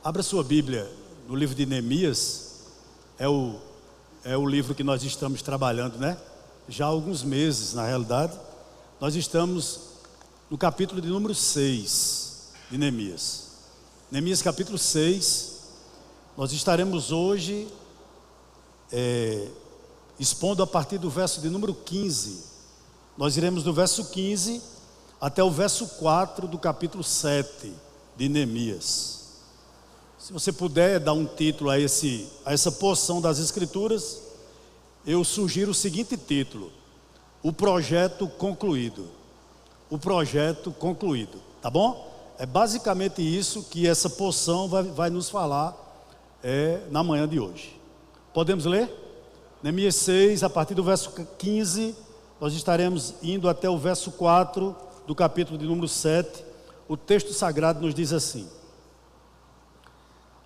Abra sua Bíblia no livro de Neemias. É o livro que nós estamos trabalhando, né? Já há alguns meses, na realidade. Nós estamos no capítulo de número 6 de Neemias. Neemias capítulo 6. Nós estaremos hoje expondo a partir do verso de número 15. Nós iremos do verso 15 até o verso 4 do capítulo 7 de Neemias. Se você puder dar um título a essa porção das Escrituras, eu sugiro o seguinte título: O Projeto Concluído. O Projeto Concluído, tá bom? É basicamente isso que essa porção vai nos falar na manhã de hoje. Podemos ler? Neemias 6, a partir do verso 15, nós estaremos indo até o verso 4 do capítulo de número 7. O texto sagrado nos diz assim: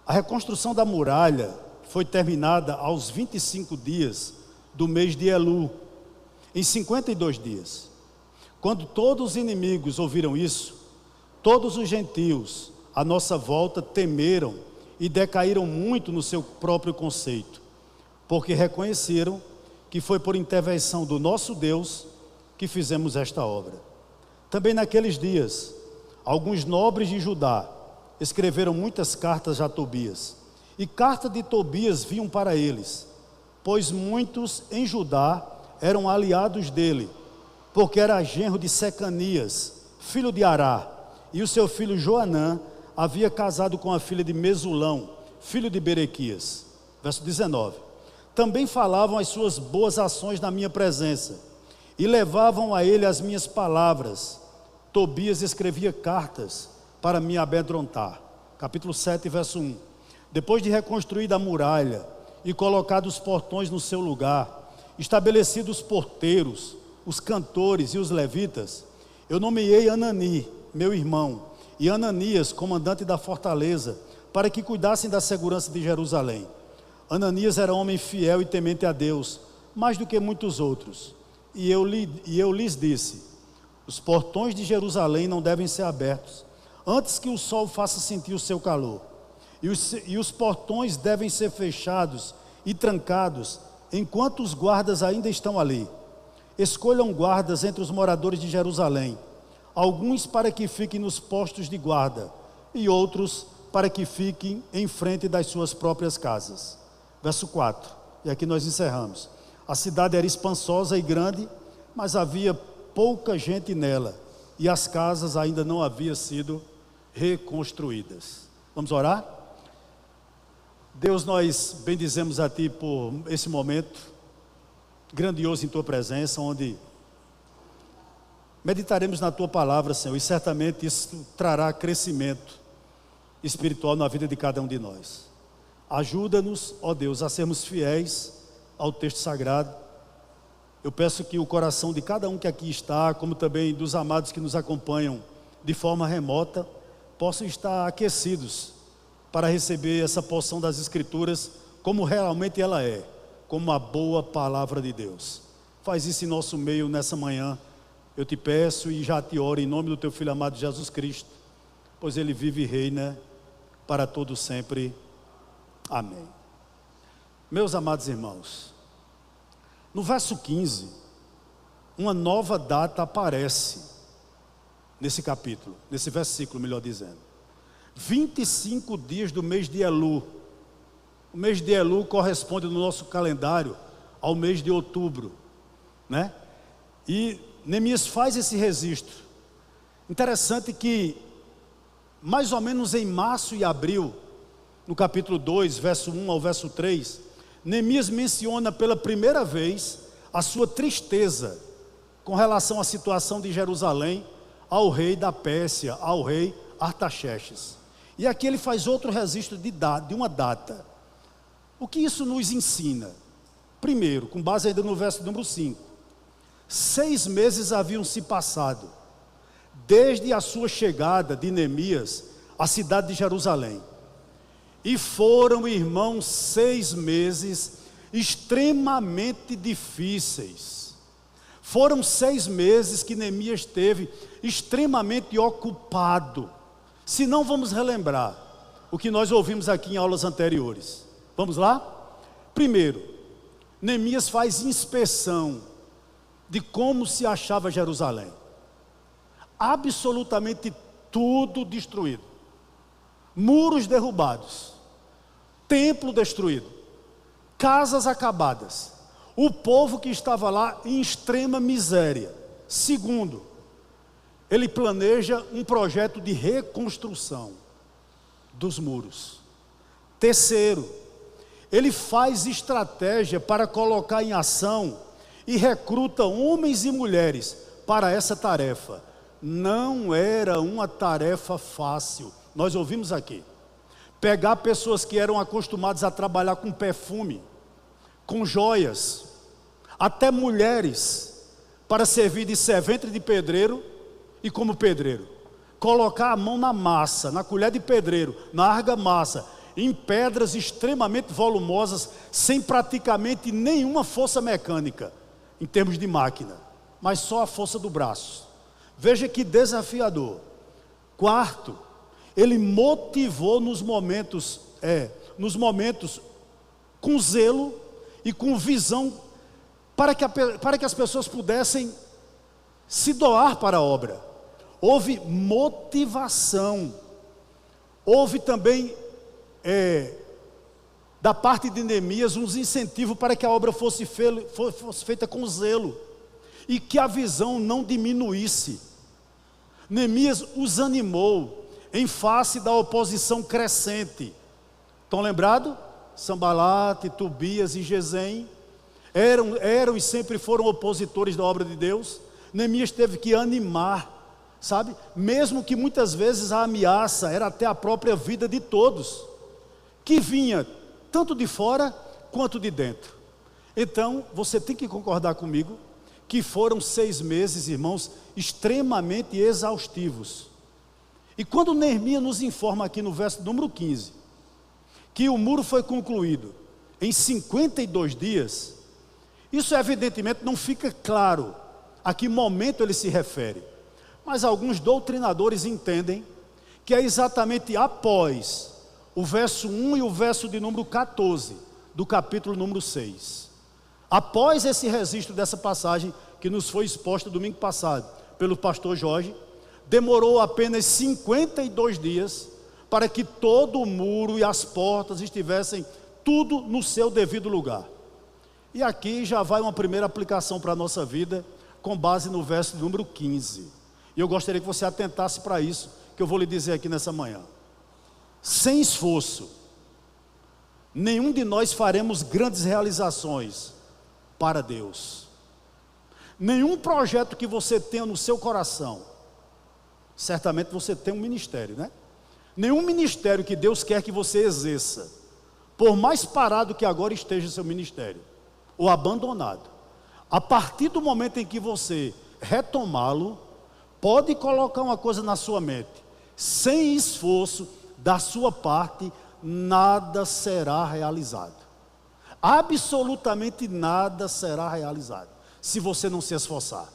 A reconstrução da muralha foi terminada aos 25 dias do mês de Elu, em 52 dias. Quando todos os inimigos ouviram isso, todos os gentios à nossa volta temeram e decaíram muito no seu próprio conceito, porque reconheceram que foi por intervenção do nosso Deus que fizemos esta obra. Também naqueles dias, alguns nobres de Judá escreveram muitas cartas a Tobias, e cartas de Tobias vinham para eles, pois muitos em Judá eram aliados dele, porque era genro de Secanias, filho de Ará, e o seu filho Joanã havia casado com a filha de Mesulão, filho de Berequias. Verso 19: Também falavam as suas boas ações na minha presença, e levavam a ele as minhas palavras. Tobias escrevia cartas para me amedrontar. Capítulo 7, verso 1. Depois de reconstruída a muralha e colocado os portões no seu lugar, estabelecidos os porteiros, os cantores e os levitas, eu nomeei Anani, meu irmão, e Ananias, comandante da fortaleza, para que cuidassem da segurança de Jerusalém. Ananias era homem fiel e temente a Deus, mais do que muitos outros. E eu lhes disse: os portões de Jerusalém não devem ser abertos antes que o sol faça sentir o seu calor. E os portões devem ser fechados e trancados enquanto os guardas ainda estão ali. Escolham guardas entre os moradores de Jerusalém, alguns para que fiquem nos postos de guarda e outros para que fiquem em frente das suas próprias casas. Verso 4, e aqui nós encerramos. A cidade era espaçosa e grande, mas havia pouca gente nela, e as casas ainda não haviam sido reconstruídas. Vamos orar? Deus, nós bendizemos a Ti por esse momento grandioso em Tua presença, onde meditaremos na Tua palavra, Senhor, e certamente isso trará crescimento espiritual na vida de cada um de nós. Ajuda-nos, ó Deus, a sermos fiéis ao texto sagrado. Eu peço que o coração de cada um que aqui está, como também dos amados que nos acompanham de forma remota, possam estar aquecidos para receber essa porção das Escrituras como realmente ela é, como a boa palavra de Deus. Faz isso em nosso meio nessa manhã, eu te peço e já te oro em nome do teu Filho amado Jesus Cristo, pois Ele vive e reina para todo sempre. Amém. Meus amados irmãos, no verso 15, uma nova data aparece nesse capítulo, nesse versículo, melhor dizendo. 25 dias do mês de Elu. O mês de Elu corresponde no nosso calendário ao mês de outubro, né? E Neemias faz esse registro. Interessante que, mais ou menos em março e abril, no capítulo 2, verso 1 ao verso 3, Neemias menciona pela primeira vez a sua tristeza com relação à situação de Jerusalém ao rei da Pérsia, ao rei Artaxerxes. E aqui ele faz outro registro de uma data. O que isso nos ensina? Primeiro, com base ainda no verso número 5, 6 meses haviam se passado desde a sua chegada de Neemias à cidade de Jerusalém. E foram, irmãos, 6 meses extremamente difíceis. Foram 6 meses que Neemias esteve extremamente ocupado. Se não, vamos relembrar. o que nós ouvimos aqui em aulas anteriores. Vamos lá? Primeiro, Neemias faz inspeção de como se achava Jerusalém. Absolutamente tudo destruído. Muros derrubados, templo destruído, casas acabadas, o povo que estava lá em extrema miséria. Segundo, ele planeja um projeto de reconstrução dos muros. Terceiro, ele faz estratégia para colocar em ação e recruta homens e mulheres para essa tarefa. Não era uma tarefa fácil. Nós ouvimos aqui. Pegar pessoas que eram acostumadas a trabalhar com perfume, com joias, até mulheres, para servir de servente de pedreiro e como pedreiro. Colocar a mão na massa, na colher de pedreiro, na argamassa, em pedras extremamente volumosas, sem praticamente nenhuma força mecânica, em termos de máquina, mas só a força do braço. Veja que desafiador. Quarto, ele motivou nos momentos com zelo e com visão, para que as pessoas pudessem se doar para a obra. Houve motivação. Houve também, da parte de Neemias, uns incentivos para que a obra fosse feita com zelo, e que a visão não diminuísse. Neemias os animou em face da oposição crescente. Estão lembrados? Sambalate, Tobias e Gesem eram e sempre foram opositores da obra de Deus. Neemias teve que animar, sabe? Mesmo que muitas vezes a ameaça era até a própria vida de todos, que vinha tanto de fora quanto de dentro. Então, você tem que concordar comigo que foram 6 meses, irmãos, extremamente exaustivos. E quando Neemias nos informa aqui no verso número 15, que o muro foi concluído em 52 dias, isso evidentemente não fica claro a que momento ele se refere. Mas alguns doutrinadores entendem que é exatamente após o verso 1 e o verso de número 14 do capítulo número 6. Após esse registro dessa passagem que nos foi exposta domingo passado pelo pastor Jorge, demorou apenas 52 dias para que todo o muro e as portas estivessem tudo no seu devido lugar. E aqui já vai uma primeira aplicação para a nossa vida, com base no verso número 15. E eu gostaria que você atentasse para isso, que eu vou lhe dizer aqui nessa manhã. Sem esforço, nenhum de nós faremos grandes realizações para Deus. Nenhum projeto que você tenha no seu coração, certamente você tem um ministério, né? Nenhum ministério que Deus quer que você exerça, por mais parado que agora esteja seu ministério, ou abandonado, a partir do momento em que você retomá-lo, pode colocar uma coisa na sua mente: sem esforço da sua parte, nada será realizado. Absolutamente nada será realizado, se você não se esforçar.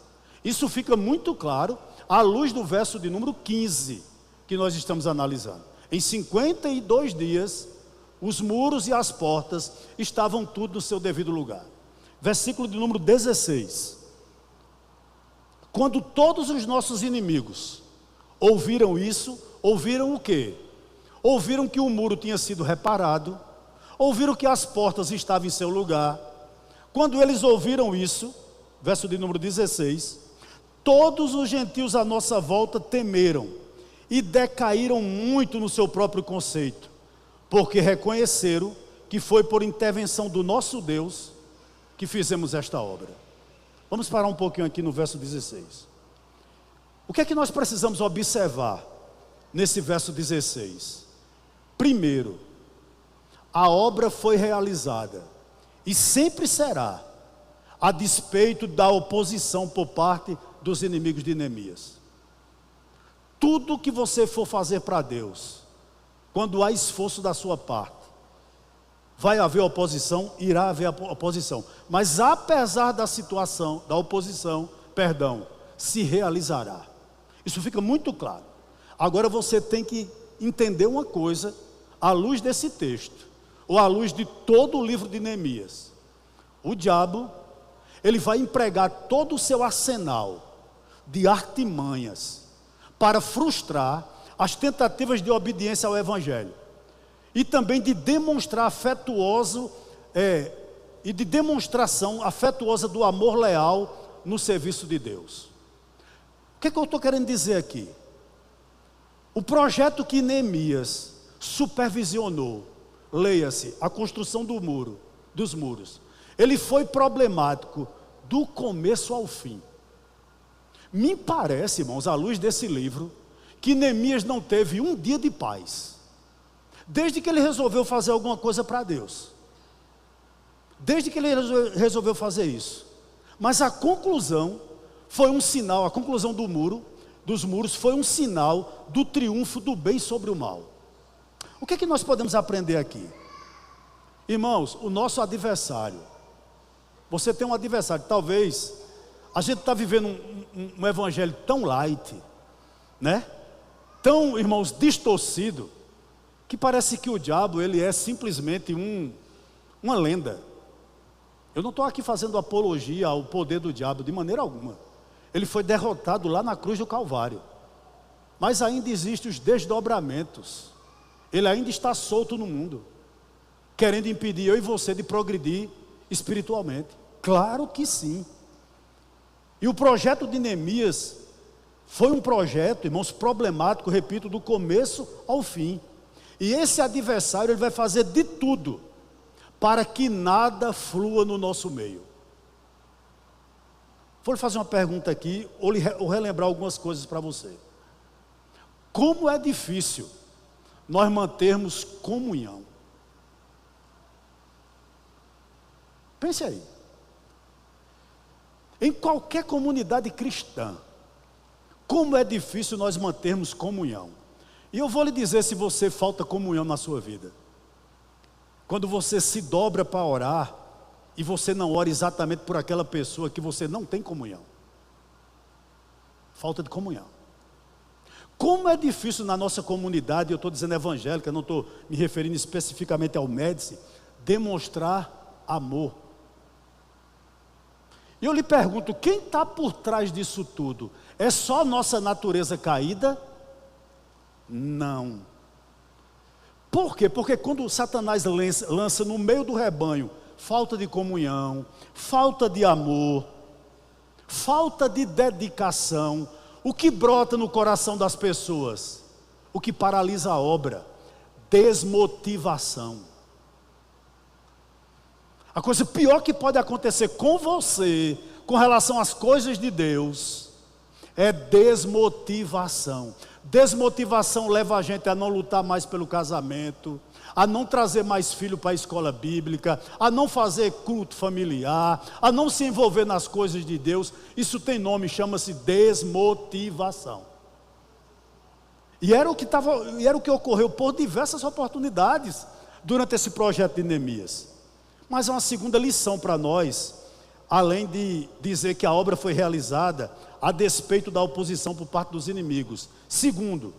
Isso fica muito claro à luz do verso de número 15, que nós estamos analisando. Em 52 dias, os muros e as portas estavam tudo no seu devido lugar. Versículo de número 16. Quando todos os nossos inimigos ouviram isso, ouviram o quê? Ouviram que o muro tinha sido reparado, ouviram que as portas estavam em seu lugar. Quando eles ouviram isso, verso de número 16, todos os gentios à nossa volta temeram e decaíram muito no seu próprio conceito, porque reconheceram que foi por intervenção do nosso Deus que fizemos esta obra. Vamos parar um pouquinho aqui no verso 16. O que é que nós precisamos observar nesse verso 16? Primeiro, a obra foi realizada e sempre será a despeito da oposição por parte dos inimigos de Neemias. Tudo que você for fazer para Deus, quando há esforço da sua parte, vai haver oposição, irá haver oposição, mas apesar da situação, da oposição, se realizará. Isso fica muito claro. Agora você tem que entender uma coisa à luz desse texto, ou à luz de todo o livro de Neemias, o diabo, ele vai empregar todo o seu arsenal de artimanhas para frustrar as tentativas de obediência ao Evangelho, e também de demonstrar e de demonstração afetuosa do amor leal no serviço de Deus. O que é que eu estou querendo dizer aqui? O projeto que Neemias supervisionou, leia-se, a construção dos muros, ele foi problemático do começo ao fim. Me parece, irmãos, à luz desse livro, que Neemias não teve um dia de paz, desde que ele resolveu fazer alguma coisa para Deus, desde que ele resolveu fazer isso. Mas a conclusão foi um sinal, a conclusão dos muros foi um sinal do triunfo do bem sobre o mal. O que é que nós podemos aprender aqui? Irmãos, o nosso adversário, você tem um adversário, talvez a gente está vivendo um evangelho tão light, né? Tão, irmãos, distorcido, que parece que o diabo, ele é simplesmente uma lenda. Eu não estou aqui fazendo apologia ao poder do diabo de maneira alguma. Ele foi derrotado lá na cruz do Calvário, mas ainda existem os desdobramentos. Ele ainda está solto no mundo, querendo impedir eu e você de progredir espiritualmente. Claro que sim. E o projeto de Neemias foi um projeto, irmãos, problemático, repito, do começo ao fim. E esse adversário, ele vai fazer de tudo para que nada flua no nosso meio. Vou lhe fazer uma pergunta aqui, ou relembrar algumas coisas para você. Como é difícil nós mantermos comunhão? Pense aí. Em qualquer comunidade cristã, como é difícil nós mantermos comunhão. E eu vou lhe dizer se você falta comunhão na sua vida. Quando você se dobra para orar, e você não ora exatamente por aquela pessoa que você não tem comunhão. Falta de comunhão. Como é difícil na nossa comunidade, eu estou dizendo evangélica, não estou me referindo especificamente ao Médici, demonstrar amor. E eu lhe pergunto, quem está por trás disso tudo? É só nossa natureza caída? Não. Por quê? Porque quando Satanás lança no meio do rebanho falta de comunhão, falta de amor, falta de dedicação, o que brota no coração das pessoas? O que paralisa a obra? Desmotivação. A coisa pior que pode acontecer com você, com relação às coisas de Deus, é desmotivação. Desmotivação leva a gente a não lutar mais pelo casamento, a não trazer mais filho para a escola bíblica, a não fazer culto familiar, a não se envolver nas coisas de Deus. Isso tem nome, chama-se desmotivação. E era o que ocorreu por diversas oportunidades durante esse projeto de Neemias. Mas é uma segunda lição para nós, além de dizer que a obra foi realizada a despeito da oposição por parte dos inimigos. Segundo,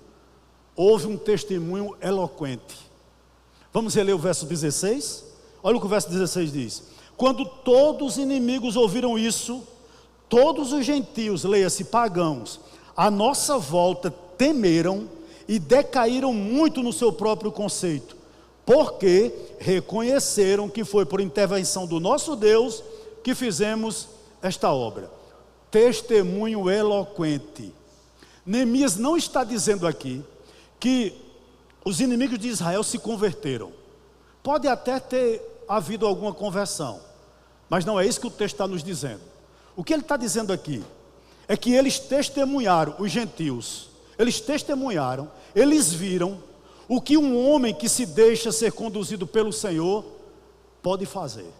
houve um testemunho eloquente. Vamos reler o verso 16? Olha o que o verso 16 diz. Quando todos os inimigos ouviram isso, todos os gentios, leia-se pagãos, à nossa volta temeram e decaíram muito no seu próprio conceito, porque reconheceram que foi por intervenção do nosso Deus que fizemos esta obra. Testemunho eloquente. Neemias não está dizendo aqui que os inimigos de Israel se converteram. Pode até ter havido alguma conversão, mas não é isso que o texto está nos dizendo. O que ele está dizendo aqui é que eles testemunharam, os gentios, eles testemunharam, eles viram o que um homem que se deixa ser conduzido pelo Senhor pode fazer.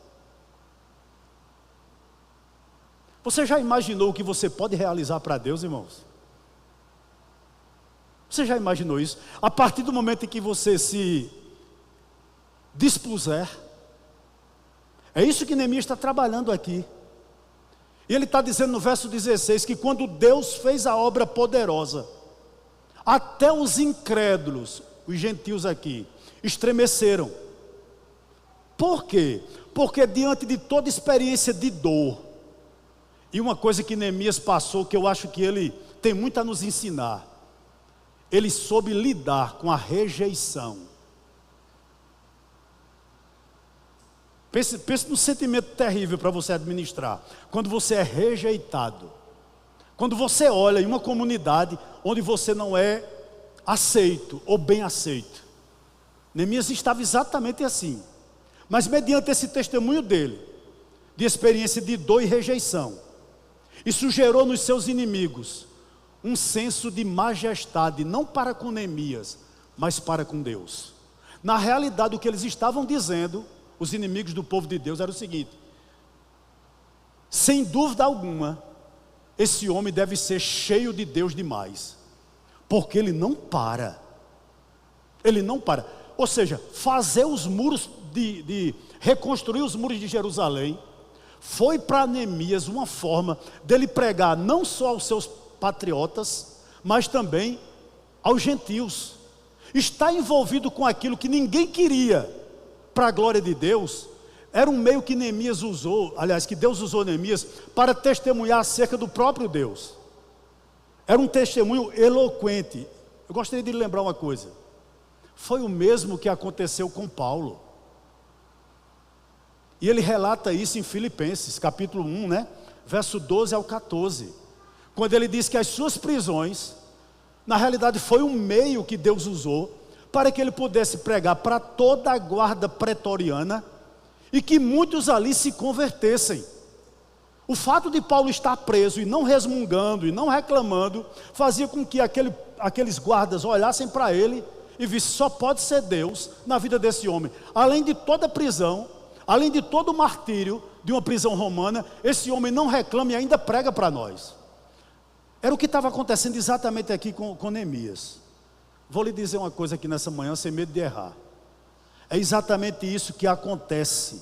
Você já imaginou o que você pode realizar para Deus, irmãos? Você já imaginou isso? A partir do momento em que você se dispuser, é isso que Neemias está trabalhando aqui. E ele está dizendo no verso 16 que quando Deus fez a obra poderosa, até os incrédulos, os gentios aqui, estremeceram. Por quê? Porque diante de toda experiência de dor, e uma coisa que Neemias passou, que eu acho que ele tem muito a nos ensinar, ele soube lidar com a rejeição. Pense num sentimento terrível para você administrar, quando você é rejeitado, quando você olha em uma comunidade onde você não é aceito ou bem aceito. Neemias estava exatamente assim, mas mediante esse testemunho dele, de experiência de dor e rejeição, isso gerou nos seus inimigos um senso de majestade, não para com Neemias, mas para com Deus. Na realidade, o que eles estavam dizendo, os inimigos do povo de Deus, era o seguinte: sem dúvida alguma, esse homem deve ser cheio de Deus demais, porque ele não para. Ele não para. Ou seja, fazer os muros, reconstruir os muros de Jerusalém, foi para Neemias uma forma dele pregar não só aos seus patriotas, mas também aos gentios. Está envolvido com aquilo que ninguém queria para a glória de Deus. Era um meio que Neemias usou, aliás, que Deus usou Neemias para testemunhar acerca do próprio Deus. Era um testemunho eloquente. Eu gostaria de lembrar uma coisa: foi o mesmo que aconteceu com Paulo. E ele relata isso em Filipenses, capítulo 1, verso 12 ao 14. Quando ele diz que as suas prisões, na realidade foi um meio que Deus usou para que ele pudesse pregar para toda a guarda pretoriana e que muitos ali se convertessem. O fato de Paulo estar preso e não resmungando e não reclamando, fazia com que aqueles guardas olhassem para ele e vissem: só pode ser Deus na vida desse homem. Além de toda prisão, além de todo o martírio de uma prisão romana, esse homem não reclama e ainda prega para nós. Era o que estava acontecendo exatamente aqui com Neemias. Vou lhe dizer uma coisa aqui nessa manhã, sem medo de errar. É exatamente isso que acontece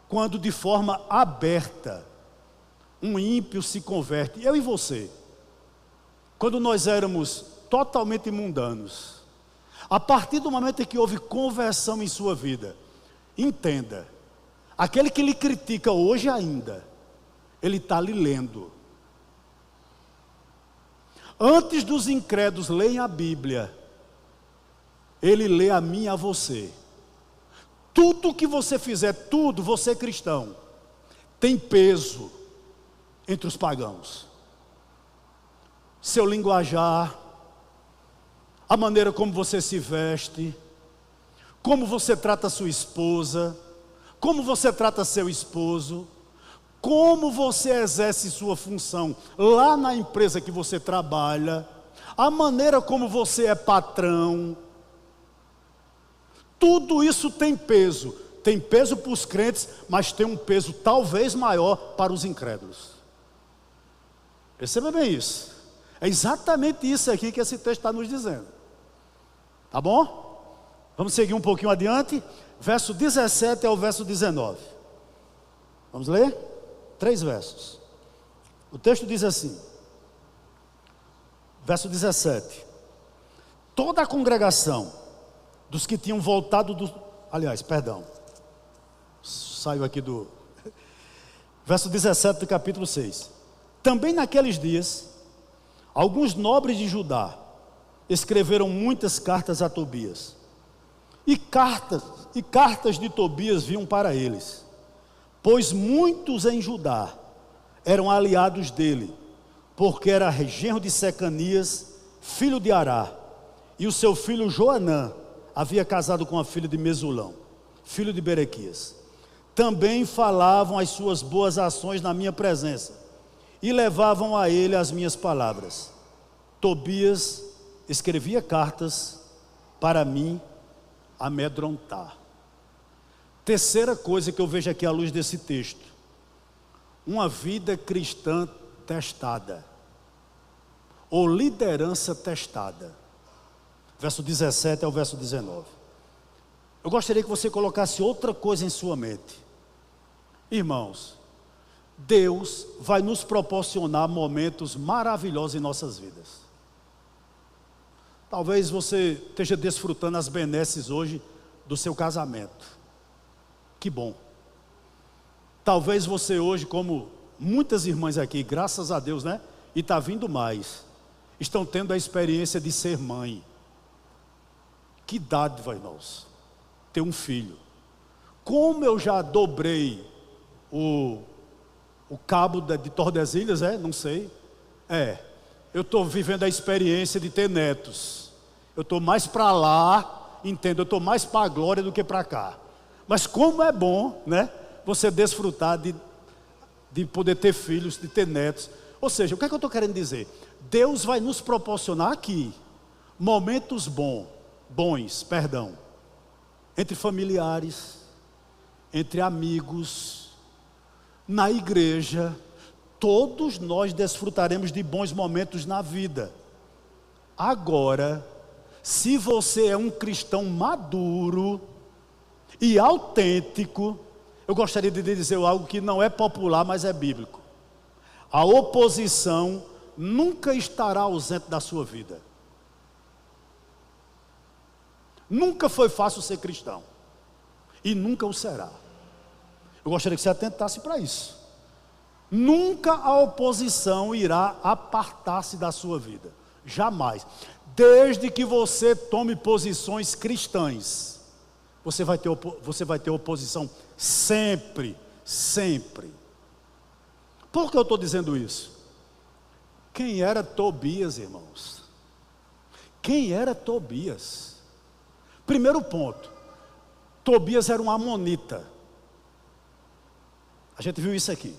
quando de forma aberta um ímpio se converte. Eu e você, quando nós éramos totalmente mundanos, a partir do momento em que houve conversão em sua vida, entenda, aquele que lhe critica hoje ainda, ele está lhe lendo. Antes dos incrédulos lerem a Bíblia, ele lê a mim e a você. Tudo que você fizer, tudo, você cristão, tem peso entre os pagãos. Seu linguajar, a maneira como você se veste, como você trata sua esposa, como você trata seu esposo, como você exerce sua função lá na empresa que você trabalha, a maneira como você é patrão, tudo isso tem peso para os crentes, mas tem um peso talvez maior para os incrédulos. Perceba bem isso, é exatamente isso aqui que esse texto está nos dizendo, tá bom? Vamos seguir um pouquinho adiante, verso 17 ao verso 19, vamos ler? 3 versos. O texto diz assim, verso 17: toda a congregação dos que tinham voltado saiu aqui do verso 17 do capítulo 6. Também naqueles dias, alguns nobres de Judá escreveram muitas cartas a Tobias, e cartas de Tobias vinham para eles, pois muitos em Judá eram aliados dele, porque era genro de Secanias, filho de Ará, e o seu filho Joanã havia casado com a filha de Mesulão, filho de Berequias. Também falavam as suas boas ações na minha presença, e levavam a ele as minhas palavras. Tobias escrevia cartas para mim amedrontar. Terceira coisa que eu vejo aqui à luz desse texto: uma vida cristã testada, ou liderança testada. Verso 17 ao verso 19. Eu gostaria que você colocasse outra coisa em sua mente. Irmãos, Deus vai nos proporcionar momentos maravilhosos em nossas vidas. Talvez você esteja desfrutando as benesses hoje do seu casamento. Que bom. Talvez você hoje, como muitas irmãs aqui, graças a Deus, né? E está vindo mais, estão tendo a experiência de ser mãe. Que dádiva, irmãos, ter um filho. Como eu já dobrei o cabo de Tordesilhas, não sei. Eu estou vivendo a experiência de ter netos. Eu estou mais para lá, entendo, eu estou mais para a glória do que para cá. Mas como é bom, né? Você desfrutar de poder ter filhos, de ter netos. Ou seja, o que é que eu estou querendo dizer? Deus vai nos proporcionar aqui momentos bons, entre familiares, entre amigos, na igreja. Todos nós desfrutaremos de bons momentos na vida. Agora, se você é um cristão maduro e autêntico, eu gostaria de dizer algo que não é popular, mas é bíblico. A oposição nunca estará ausente da sua vida. Nunca foi fácil ser cristão. E nunca o será. Eu gostaria que você atentasse para isso. Nunca a oposição irá apartar-se da sua vida. Jamais. Desde que você tome posições cristãs, você vai ter oposição sempre. Por que eu estou dizendo isso? Quem era Tobias, irmãos? Quem era Tobias? Primeiro ponto, Tobias era um amonita. A gente viu isso aqui.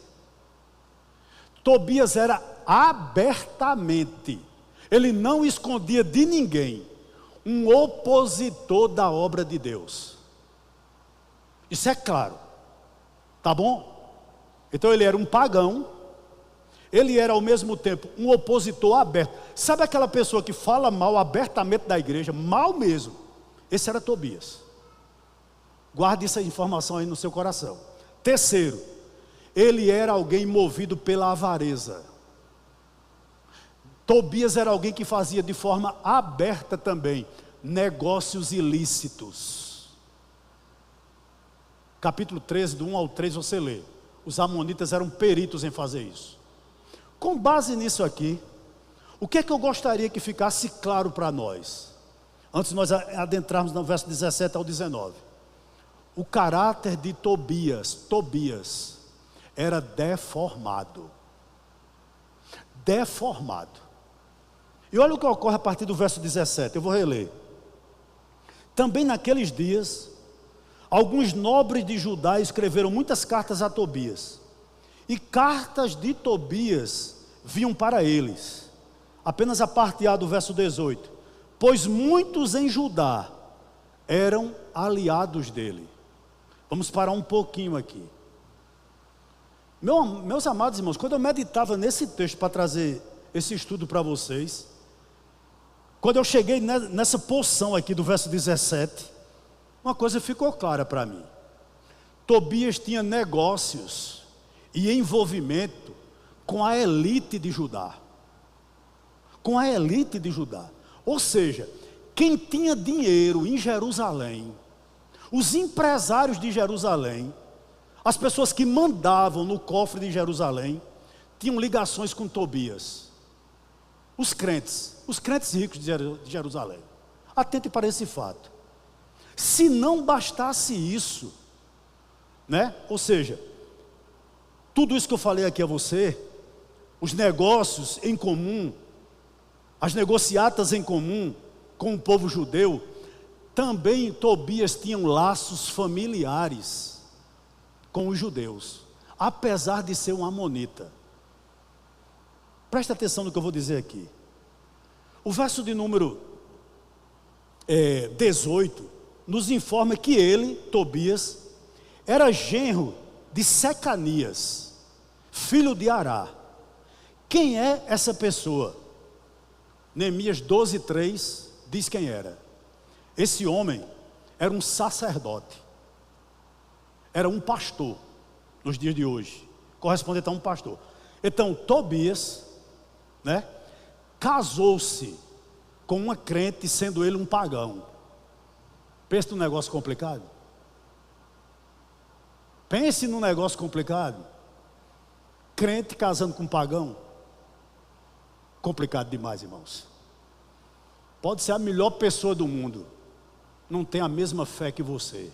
Tobias era abertamente, ele não escondia de ninguém, um opositor da obra de Deus. Isso é claro, tá bom? Então ele era um pagão, ele era ao mesmo tempo um opositor aberto. Sabe aquela pessoa que fala mal abertamente da igreja, mal mesmo? Esse era Tobias. Guarde essa informação aí no seu coração. Terceiro, ele era alguém movido pela avareza. Tobias era alguém que fazia de forma aberta também negócios ilícitos. Capítulo 13, do 1 ao 3 você lê. Os amonitas eram peritos em fazer isso. Com base nisso aqui, o que é que eu gostaria que ficasse claro para nós? Antes de nós adentrarmos no verso 17 ao 19. O caráter de Tobias era deformado. E olha o que ocorre a partir do verso 17, eu vou reler. Também naqueles dias, alguns nobres de Judá escreveram muitas cartas a Tobias. E cartas de Tobias vinham para eles. Apenas a parte A do verso 18. Pois muitos em Judá eram aliados dele. Vamos parar um pouquinho aqui. Meus amados irmãos, quando eu meditava nesse texto para trazer esse estudo para vocês, quando eu cheguei nessa porção aqui do verso 17, uma coisa ficou clara para mim. Tobias tinha negócios e envolvimento com a elite de Judá. Ou seja, quem tinha dinheiro em Jerusalém, os empresários de Jerusalém, as pessoas que mandavam no cofre de Jerusalém, tinham ligações com Tobias. Os crentes ricos de Jerusalém. Atente para esse fato. Se não bastasse isso, né? Ou seja, tudo isso que eu falei aqui a você, os negócios em comum, as negociatas em comum com o povo judeu, também Tobias tinha laços familiares com os judeus, apesar de ser um amonita. Presta atenção no que eu vou dizer aqui. O verso de número 18 nos informa que ele, Tobias, era genro de Secanias, filho de Ará. Quem é essa pessoa? Neemias 12:3 diz quem era. Esse homem era um sacerdote, era um pastor, nos dias de hoje, correspondente a um pastor. Então Tobias, né, casou-se com uma crente, sendo ele um pagão. Pense num negócio complicado. Pense num negócio complicado. Crente casando com um pagão. Complicado demais, irmãos. Pode ser a melhor pessoa do mundo, não tem a mesma fé que você.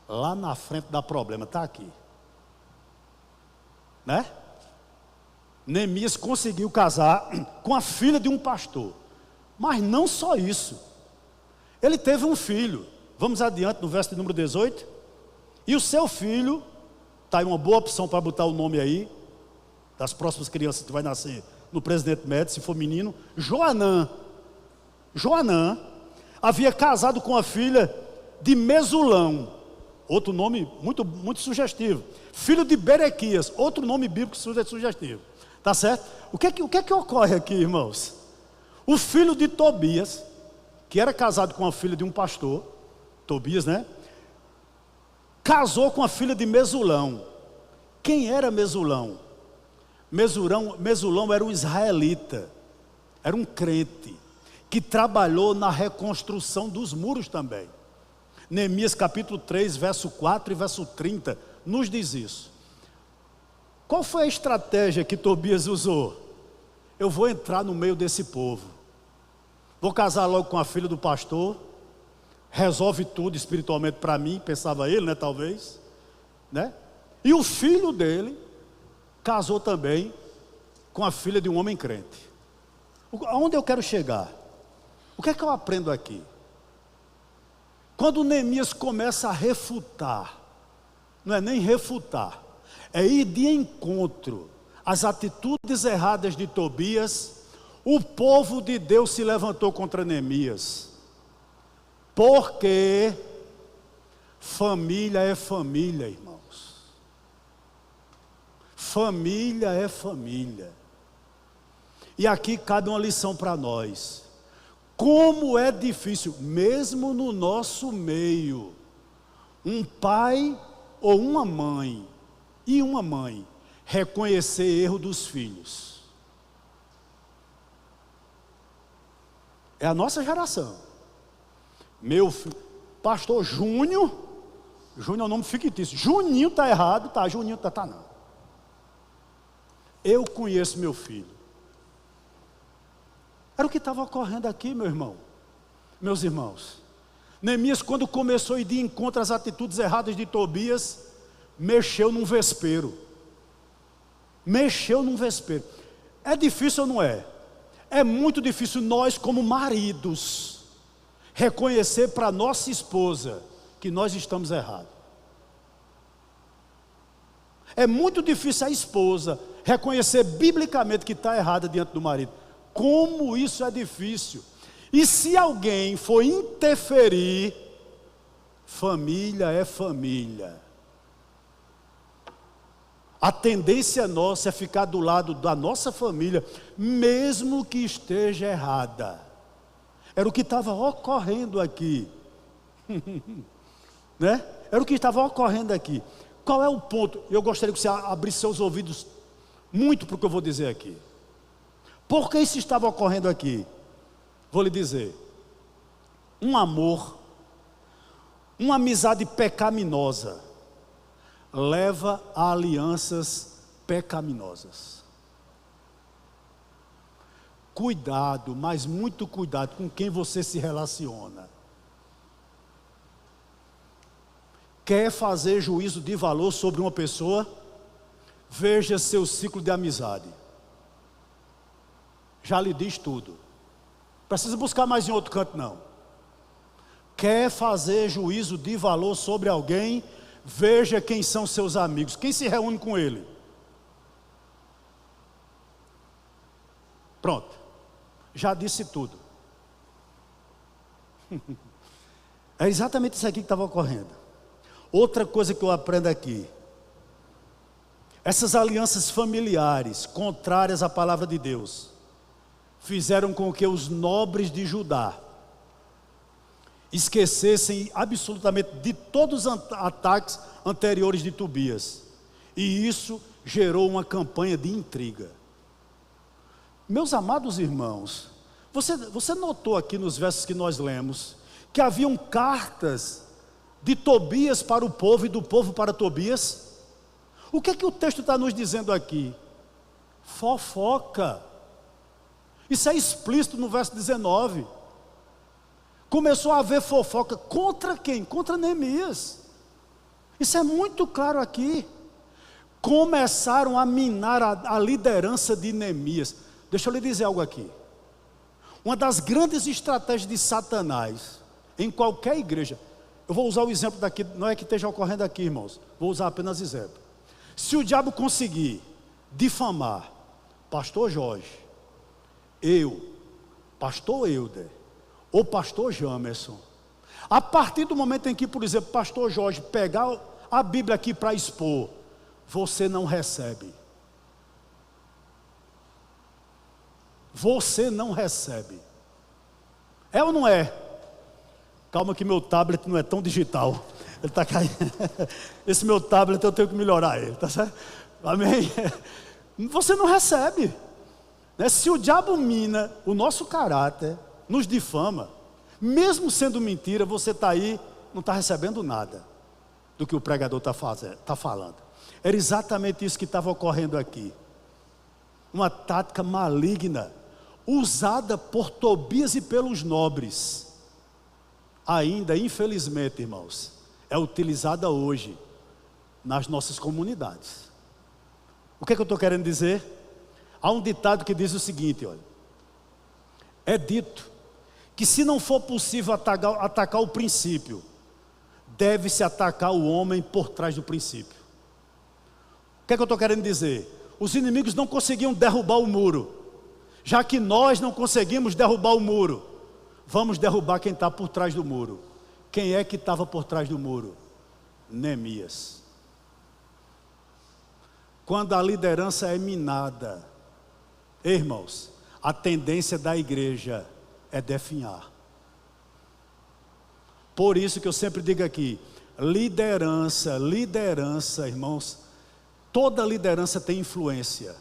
Lá na frente dá problema, está aqui. Né? Neemias conseguiu casar com a filha de um pastor. Mas não só isso. Ele teve um filho. Vamos adiante no verso de número 18. E o seu filho, está aí uma boa opção para botar o nome aí, das próximas crianças que vai nascer no Presidente Médici, se for menino, Joanã. Joanã havia casado com a filha de Mesulão, outro nome muito, muito sugestivo. Filho de Berequias, outro nome bíblico sugestivo. Tá certo? O que é que ocorre aqui, irmãos? O filho de Tobias, que era casado com a filha de um pastor, Tobias, né? Casou com a filha de Mesulão. Quem era Mesulão? Mesulão era um israelita, era um crente, que trabalhou na reconstrução dos muros também. Neemias capítulo 3, verso 4 e verso 30, nos diz isso. Qual foi a estratégia que Tobias usou? Eu vou entrar no meio desse povo, vou casar logo com a filha do pastor, resolve tudo espiritualmente para mim, pensava ele, né, talvez, né? E o filho dele casou também com a filha de um homem crente. Aonde eu quero chegar? O que é que eu aprendo aqui? Quando Neemias começa a refutar, não é nem refutar, é ir de encontro às atitudes erradas de Tobias, o povo de Deus se levantou contra Neemias. Porque família é família, irmãos. Família é família. E aqui cabe uma lição para nós. Como é difícil, mesmo no nosso meio, um pai ou uma mãe, reconhecer erro dos filhos. É a nossa geração. Meu filho, pastor Júnior é um nome fictício. Juninho está errado, tá, Juninho tá não. Eu conheço meu filho. Era o que estava ocorrendo aqui, meu irmão, meus irmãos. Neemias, quando começou a ir de encontro às atitudes erradas de Tobias, mexeu num vespeiro. É difícil ou não é? É muito difícil nós, como maridos, reconhecer para nossa esposa que nós estamos errados. É muito difícil a esposa reconhecer biblicamente que está errada diante do marido. Como isso é difícil. E se alguém for interferir, família é família. A tendência nossa é ficar do lado da nossa família, mesmo que esteja errada. Era o que estava ocorrendo aqui. Né? Era o que estava ocorrendo aqui. Qual é o ponto? Eu gostaria que você abrisse seus ouvidos muito para o que eu vou dizer aqui. Por que isso estava ocorrendo aqui? Vou lhe dizer. Um amor, uma amizade pecaminosa, leva a alianças pecaminosas. Cuidado, mas muito cuidado com quem você se relaciona. Quer fazer juízo de valor sobre uma pessoa? Veja seu ciclo de amizade. Já lhe diz tudo. Precisa buscar mais em outro canto não. Quer fazer juízo de valor sobre alguém? Veja quem são seus amigos. Quem se reúne com ele? Pronto. Já disse tudo. É exatamente isso aqui que estava ocorrendo. Outra coisa que eu aprendo aqui. Essas alianças familiares, contrárias à palavra de Deus, fizeram com que os nobres de Judá esquecessem absolutamente de todos os ataques anteriores de Tobias. E isso gerou uma campanha de intriga. Meus amados irmãos, Você notou aqui nos versos que nós lemos, que haviam cartas de Tobias para o povo e do povo para Tobias? O que é que o texto está nos dizendo aqui? Fofoca. Isso é explícito no verso 19. Começou a haver fofoca contra quem? Contra Neemias. Isso é muito claro aqui. Começaram a minar a liderança de Neemias. Deixa eu lhe dizer algo aqui. Uma das grandes estratégias de Satanás, em qualquer igreja, eu vou usar o exemplo daqui, não é que esteja ocorrendo aqui, irmãos, vou usar apenas exemplo. Se o diabo conseguir difamar pastor Jorge, pastor Euder, ou pastor Jamerson, a partir do momento em que, por exemplo, pastor Jorge pegar a Bíblia aqui para expor, você não recebe. Você não recebe. É ou não é? Calma que meu tablet não é tão digital. Ele está caindo. Esse meu tablet eu tenho que melhorar ele, tá certo? Amém? Você não recebe. Né? Se o diabo mina o nosso caráter, nos difama, mesmo sendo mentira, você está aí, não está recebendo nada do que o pregador está falando. Era exatamente isso que estava ocorrendo aqui. Uma tática maligna, usada por Tobias e pelos nobres, ainda, infelizmente, irmãos, é utilizada hoje nas nossas comunidades. O que é que eu estou querendo dizer? Há um ditado que diz o seguinte, olha: é dito que se não for possível atacar o princípio, deve-se atacar o homem por trás do princípio. O que é que eu estou querendo dizer? Os inimigos não conseguiam derrubar o muro. Já que nós não conseguimos derrubar o muro, vamos derrubar quem está por trás do muro. Quem é que estava por trás do muro? Neemias. Quando a liderança é minada, irmãos, a tendência da igreja é definhar. Por isso que eu sempre digo aqui, liderança, irmãos, toda liderança tem influência,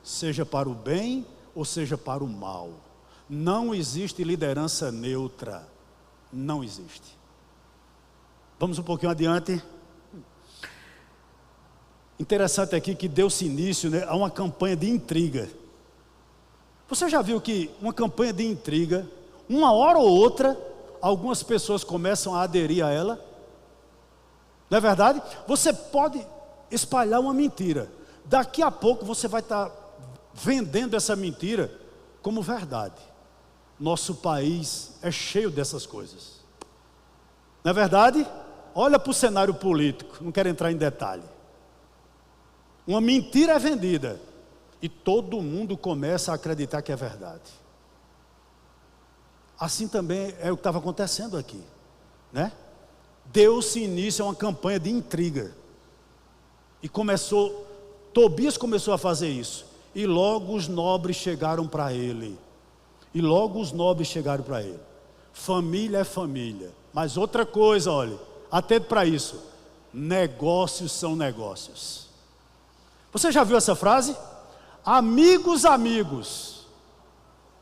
seja para o bem ou seja para o mal. Não existe liderança neutra, não existe. Vamos um pouquinho adiante. Interessante aqui que deu-se início, né, a uma campanha de intriga. Você já viu que uma campanha de intriga, uma hora ou outra, algumas pessoas começam a aderir a ela? Não é verdade? Você pode espalhar uma mentira, daqui a pouco você vai estar vendendo essa mentira como verdade. Nosso país é cheio dessas coisas. Não é verdade? Olha para o cenário político, não quero entrar em detalhe. Uma mentira é vendida e todo mundo começa a acreditar que é verdade. Assim também é o que estava acontecendo aqui, né? Deu-se início a uma campanha de intriga. E Tobias começou a fazer isso. E logo os nobres chegaram para ele. Família é família. Mas outra coisa, olha, atento para isso. Negócios são negócios. Você já viu essa frase? Amigos,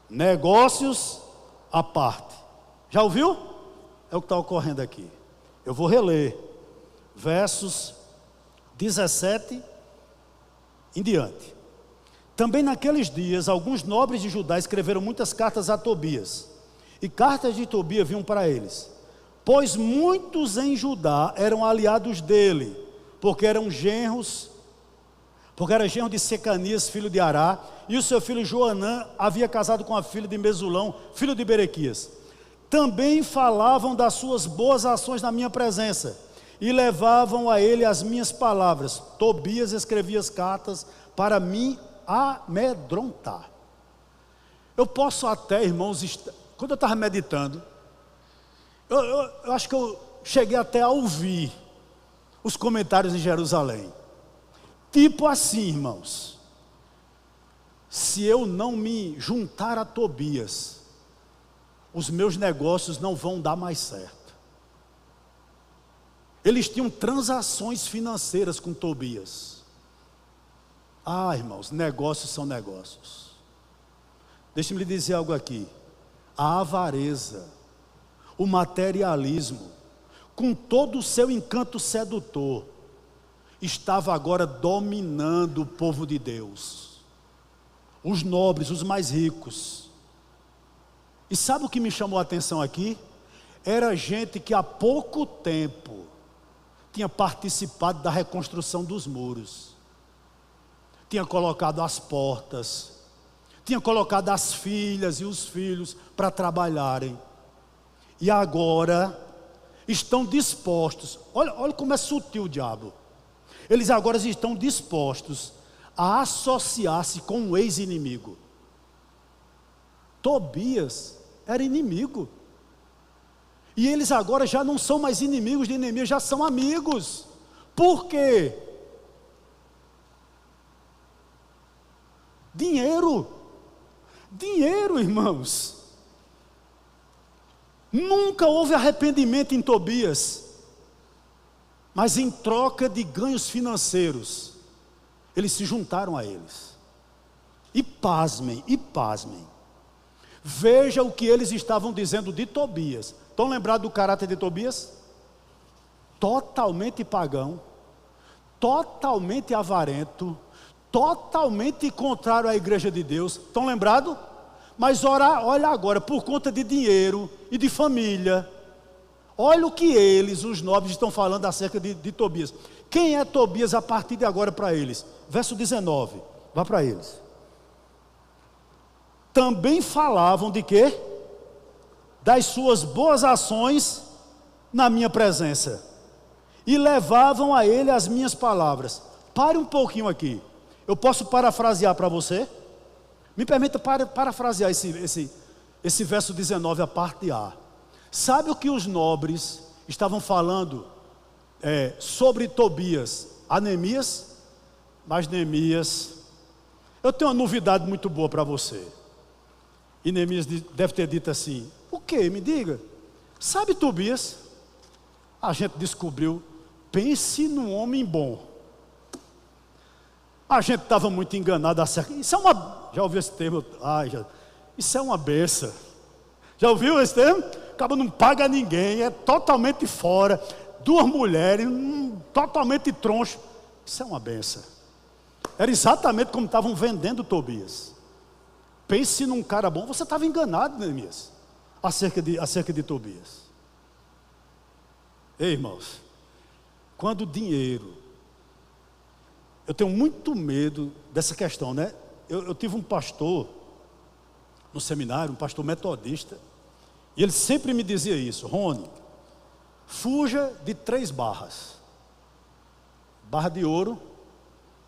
negócios à parte. Já ouviu? É o que está ocorrendo aqui. Eu vou reler versos 17 em diante. Também naqueles dias, alguns nobres de Judá escreveram muitas cartas a Tobias, e cartas de Tobias vinham para eles, pois muitos em Judá eram aliados dele, porque era genro de Secanias, filho de Ará, e o seu filho Joanã havia casado com a filha de Mesulão, filho de Berequias. Também falavam das suas boas ações na minha presença, e levavam a ele as minhas palavras. Tobias escrevia as cartas para me amedrontar. Eu posso até, irmãos, quando eu estava meditando, eu acho que eu cheguei até a ouvir os comentários em Jerusalém. Tipo assim, irmãos: se eu não me juntar a Tobias, os meus negócios não vão dar mais certo. Eles tinham transações financeiras com Tobias. Ah, irmãos, negócios são negócios. Deixe-me lhe dizer algo aqui. A avareza, o materialismo, com todo o seu encanto sedutor, estava agora dominando o povo de Deus. Os nobres, os mais ricos. E sabe o que me chamou a atenção aqui? Era gente que há pouco tempo tinha participado da reconstrução dos muros, tinha colocado as portas, tinha colocado as filhas e os filhos para trabalharem, e agora estão dispostos, olha como é sutil o diabo, eles agora estão dispostos a associar-se com um ex-inimigo. Tobias era inimigo, e eles agora já não são mais inimigos de Neemias, já são amigos. Por quê? Dinheiro, irmãos. Nunca houve arrependimento em Tobias, mas em troca de ganhos financeiros, eles se juntaram a eles. E pasmem, veja o que eles estavam dizendo de Tobias. Estão lembrados do caráter de Tobias? Totalmente pagão, totalmente avarento, totalmente contrário à igreja de Deus. Estão lembrados? Mas olha agora, por conta de dinheiro e de família, olha o que eles, os nobres, estão falando acerca de Tobias. Quem é Tobias a partir de agora para eles? Verso 19, vá para eles. Também falavam de quê? Das suas boas ações na minha presença, e levavam a ele as minhas palavras. Pare um pouquinho aqui, eu posso parafrasear para você? Me permita parafrasear esse verso 19, a parte A. Sabe o que os nobres estavam falando sobre Tobias a Neemias? Mas Neemias, eu tenho uma novidade muito boa para você. E Neemias deve ter dito assim: o que? Me diga. Sabe Tobias? A gente descobriu, pense num homem bom. A gente estava muito enganado acerca. Isso é uma. Já ouviu esse termo? Isso é uma benção. Já ouviu esse termo? Acaba não paga ninguém, é totalmente fora. Duas mulheres, totalmente troncho. Isso é uma benção. Era exatamente como estavam vendendo Tobias. Pense num cara bom. Você estava enganado, Neemias, acerca de Tobias. Ei, irmãos, quando o dinheiro, eu tenho muito medo dessa questão, né? Eu tive um pastor no seminário, um pastor metodista, e ele sempre me dizia isso: Rony, fuja de 3 barras: barra de ouro,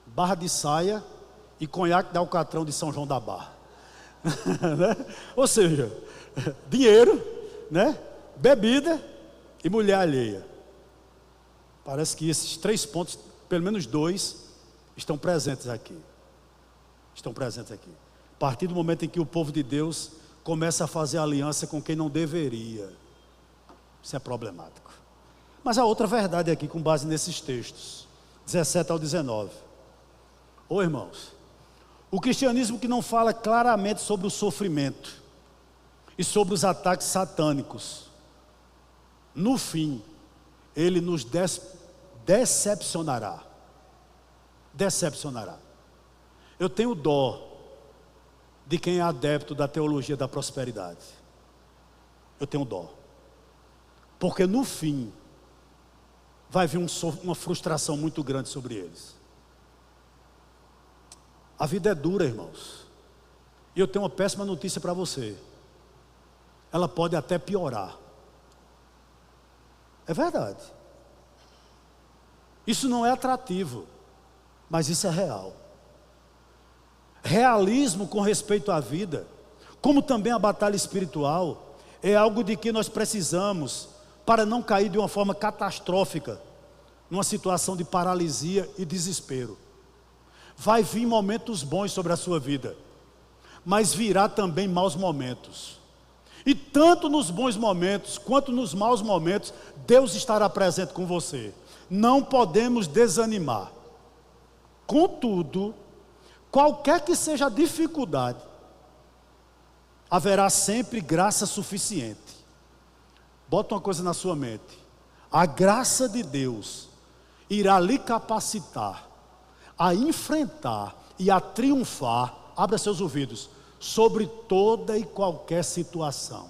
barra de saia e conhaque de alcatrão de São João da Barra. Né? Ou seja, dinheiro, né? Bebida e mulher alheia. Parece que esses 3 pontos, pelo menos 2, estão presentes aqui. A partir do momento em que o povo de Deus começa a fazer aliança com quem não deveria, isso é problemático. Mas há outra verdade aqui, com base nesses textos 17 ao 19. Ô irmãos, o cristianismo que não fala claramente sobre o sofrimento e sobre os ataques satânicos, no fim, ele nos decepcionará. Eu tenho dó de quem é adepto da teologia da prosperidade. Eu tenho dó, porque no fim vai vir uma frustração muito grande sobre eles. A vida é dura, irmãos, e eu tenho uma péssima notícia para você: ela pode até piorar. É verdade. Isso não é atrativo, mas isso é real. Realismo com respeito à vida, como também a batalha espiritual, é algo de que nós precisamos para não cair de uma forma catastrófica numa situação de paralisia e desespero. Vai vir momentos bons sobre a sua vida, mas virá também maus momentos. E tanto nos bons momentos quanto nos maus momentos, Deus estará presente com você. Não podemos desanimar. Contudo, qualquer que seja a dificuldade, haverá sempre graça suficiente. Bota uma coisa na sua mente: a graça de Deus irá lhe capacitar a enfrentar e a triunfar, abra seus ouvidos, sobre toda e qualquer situação.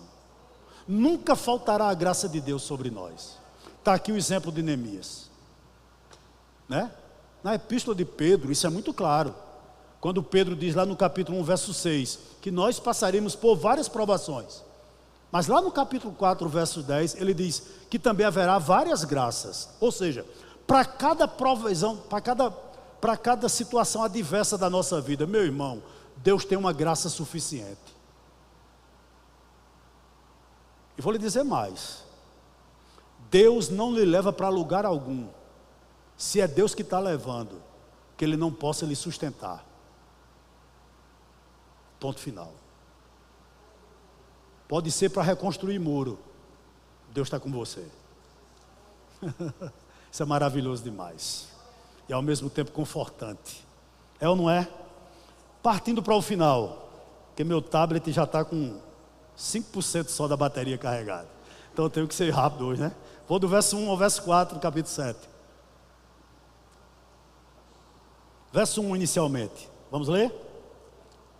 Nunca faltará a graça de Deus sobre nós. Está aqui o exemplo de Neemias, né? Na epístola de Pedro, isso é muito claro. Quando Pedro diz lá no capítulo 1, verso 6, que nós passaremos por várias provações. Mas lá no capítulo 4, verso 10, ele diz que também haverá várias graças. Ou seja, para cada provisão, para cada situação adversa da nossa vida, meu irmão, Deus tem uma graça suficiente. E vou lhe dizer mais: Deus não lhe leva para lugar algum, se é Deus que está levando, que Ele não possa lhe sustentar. Ponto final. Pode ser para reconstruir muro, Deus está com você. Isso é maravilhoso demais. E ao mesmo tempo confortante. É ou não é? Partindo para o final, porque meu tablet já está com 5% só da bateria carregada. Então eu tenho que ser rápido hoje, né? Vou do verso 1 ao verso 4, do capítulo 7. Verso 1 inicialmente. Vamos ler?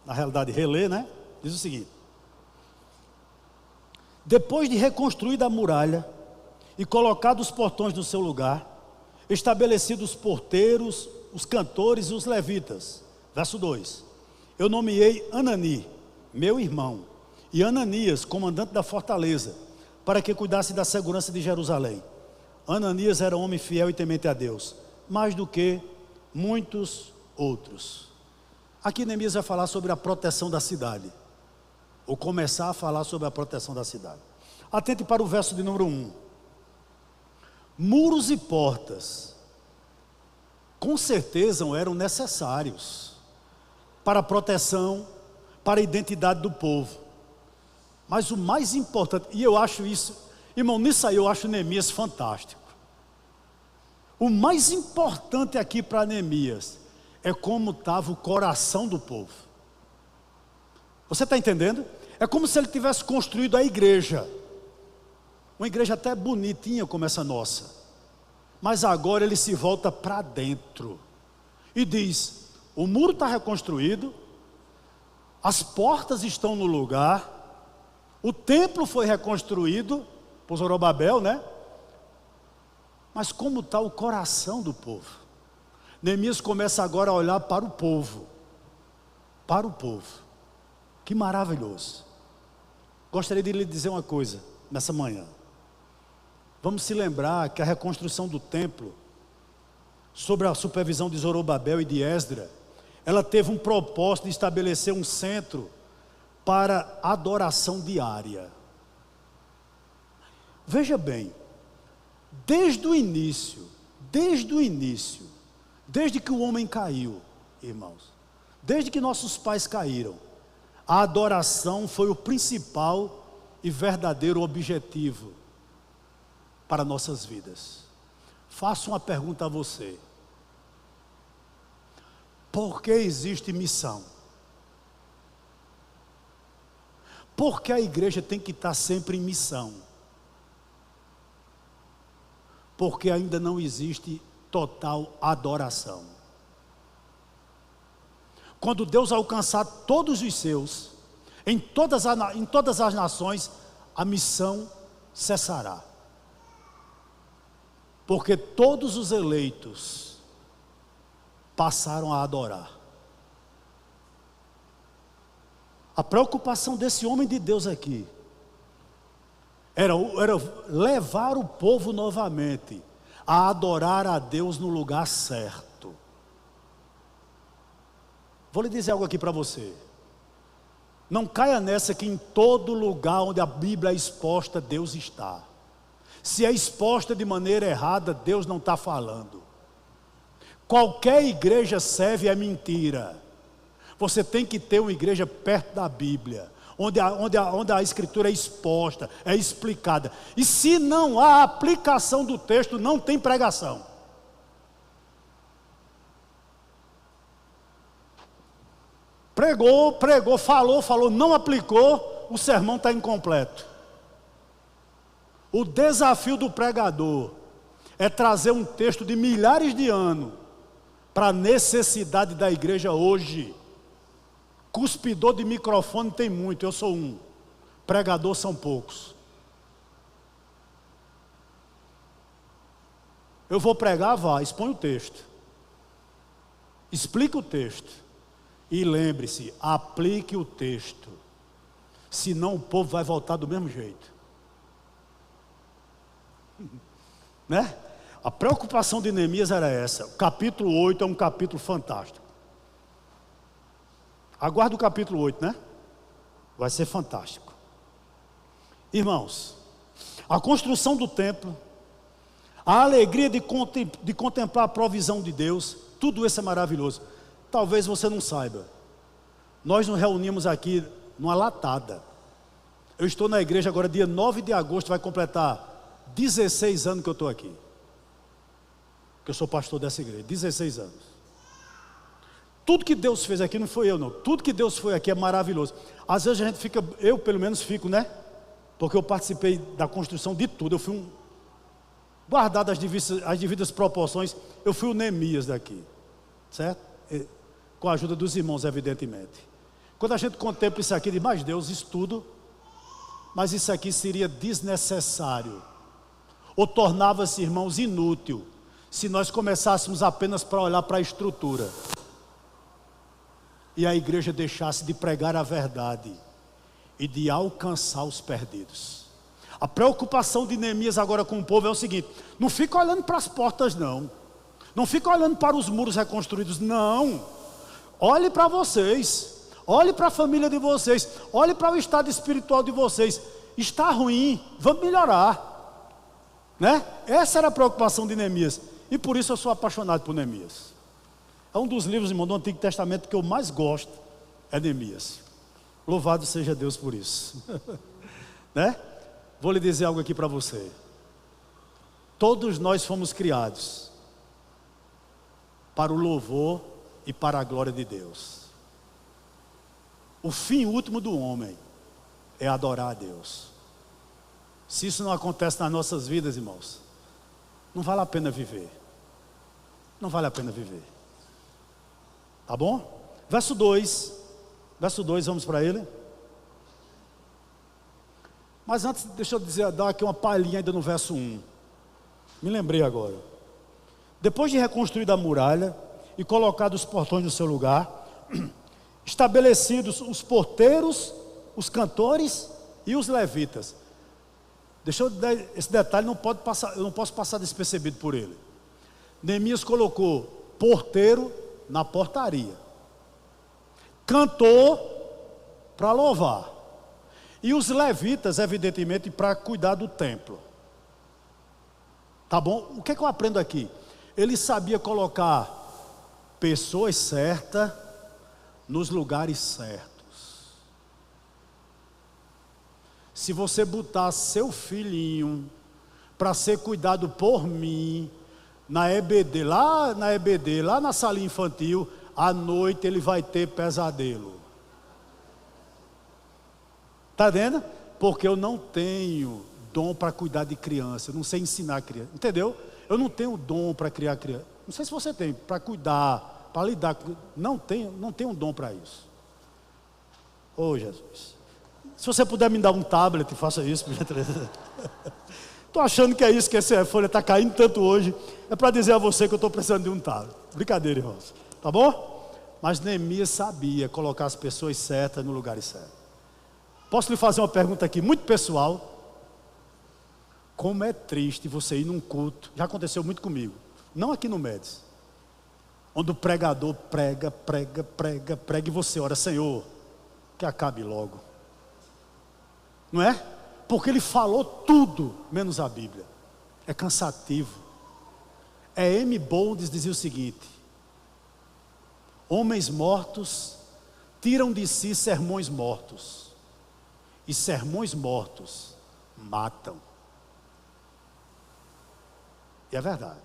Na realidade, reler, né? Diz o seguinte: depois de reconstruída a muralha e colocado os portões no seu lugar, estabelecidos os porteiros, os cantores e os levitas. Verso 2: eu nomeei Anani, meu irmão, e Ananias, comandante da fortaleza, para que cuidasse da segurança de Jerusalém. Ananias era homem fiel e temente a Deus, mais do que muitos outros. Aqui Neemias vai falar sobre a proteção da cidade, ou começar a falar sobre a proteção da cidade. Atente para o verso de número 1. Muros e portas, com certeza eram necessários para a proteção, para a identidade do povo. Mas o mais importante, e eu acho isso, irmão, nisso aí eu acho Neemias fantástico. O mais importante aqui para Neemias é como estava o coração do povo. Você está entendendo? É como se ele tivesse construído a igreja. Uma igreja até bonitinha como essa nossa. Mas agora ele se volta para dentro e diz: o muro está reconstruído, as portas estão no lugar, o templo foi reconstruído por Zorobabel, né? Mas como está o coração do povo? Neemias começa agora a olhar para o povo. Para o povo. Que maravilhoso. Gostaria de lhe dizer uma coisa nessa manhã. Vamos se lembrar que a reconstrução do templo, sob a supervisão de Zorobabel e de Esdra, ela teve um propósito de estabelecer um centro para adoração diária. Veja bem, desde o início, desde que o homem caiu, irmãos, desde que nossos pais caíram, a adoração foi o principal e verdadeiro objetivo para nossas vidas. Faço uma pergunta a você: por que existe missão? Por que a igreja tem que estar sempre em missão? Porque ainda não existe total adoração. Quando Deus alcançar todos os seus, em todas as nações, a missão cessará. Porque todos os eleitos passaram a adorar. A preocupação desse homem de Deus aqui era levar o povo novamente a adorar a Deus no lugar certo. Vou lhe dizer algo aqui para você. Não caia nessa que em todo lugar onde a Bíblia é exposta, Deus está. Se é exposta de maneira errada, Deus não está falando. Qualquer igreja serve é mentira. Você tem que ter uma igreja perto da Bíblia, onde a escritura é exposta, é explicada. E se não há aplicação do texto, não tem pregação. Pregou, falou, não aplicou, o sermão está incompleto. O desafio do pregador é trazer um texto de milhares de anos para a necessidade da igreja hoje. Cuspidor de microfone tem muito, eu sou um. Pregador são poucos. Eu vou pregar, vá, expõe o texto. Explica o texto. E lembre-se, aplique o texto. Senão o povo vai voltar do mesmo jeito. Né? A preocupação de Neemias era essa. O capítulo 8 é um capítulo fantástico. Aguarda o capítulo 8, né? Vai ser fantástico. Irmãos, a construção do templo, a alegria de contemplar a provisão de Deus, tudo isso é maravilhoso. Talvez você não saiba, nós nos reunimos aqui numa latada. Eu estou na igreja agora, dia 9 de agosto, vai completar 16 anos que eu estou aqui. Que eu sou pastor dessa igreja, 16 anos. Tudo que Deus fez aqui, não foi eu não, tudo que Deus foi aqui é maravilhoso. Às vezes a gente fica, eu pelo menos fico, né? Porque eu participei da construção de tudo, eu fui guardado as devidas proporções, eu fui o Neemias daqui, certo? Com a ajuda dos irmãos, evidentemente. Quando a gente contempla isso aqui, diz, mas Deus, isso tudo, mas isso aqui seria desnecessário, ou tornava-se, irmãos, inútil, se nós começássemos apenas para olhar para a estrutura, e a igreja deixasse de pregar a verdade, e de alcançar os perdidos. A preocupação de Neemias agora com o povo é o seguinte: não fica olhando para as portas não, não fica olhando para os muros reconstruídos, não. Olhe para vocês, olhe para a família de vocês, olhe para o estado espiritual de vocês. Está ruim, vamos melhorar, né? Essa era a preocupação de Neemias, e por isso eu sou apaixonado por Neemias. É um dos livros, irmão, do Antigo Testamento que eu mais gosto, é Neemias. Louvado seja Deus por isso. Né? Vou lhe dizer algo aqui para você. Todos nós fomos criados para o louvor e para a glória de Deus. O fim último do homem é adorar a Deus. Se isso não acontece nas nossas vidas, irmãos, não vale a pena viver. Não vale a pena viver. Tá bom? Verso 2, vamos para ele. Mas antes, deixa eu dizer, dar aqui uma palhinha ainda no verso 1. Me lembrei agora. Depois de reconstruída a muralha e colocado os portões no seu lugar, estabelecidos os porteiros, os cantores e os levitas. Deixa eu dar esse detalhe, eu não posso passar despercebido por ele. Neemias colocou porteiro na portaria, cantor para louvar, e os levitas, evidentemente, para cuidar do templo. Tá bom? O que é que eu aprendo aqui? Ele sabia colocar pessoas certas nos lugares certos. Se você botar seu filhinho para ser cuidado por mim na EBD, lá na salinha infantil, à noite ele vai ter pesadelo. Está vendo? Porque eu não tenho dom para cuidar de criança, eu não sei ensinar criança, entendeu? Eu não tenho dom para criar criança. Não sei se você tem, para cuidar, para lidar com... Não tenho dom para isso. Oh, Jesus. Se você puder me dar um tablet, faça isso, por gentileza. Estou achando que é isso, que essa folha está caindo tanto hoje. É para dizer a você que eu estou precisando de um tablet. Brincadeira, irmãos. Tá bom? Mas Neemias sabia colocar as pessoas certas no lugar certo. Posso lhe fazer uma pergunta aqui, muito pessoal? Como é triste você ir num culto, já aconteceu muito comigo, não aqui no Médici, onde o pregador prega, e você ora, Senhor, que acabe logo. Não é? Porque ele falou tudo, menos a Bíblia. É cansativo. M. Boldes dizia o seguinte: homens mortos tiram de si sermões mortos, e sermões mortos matam. E é verdade.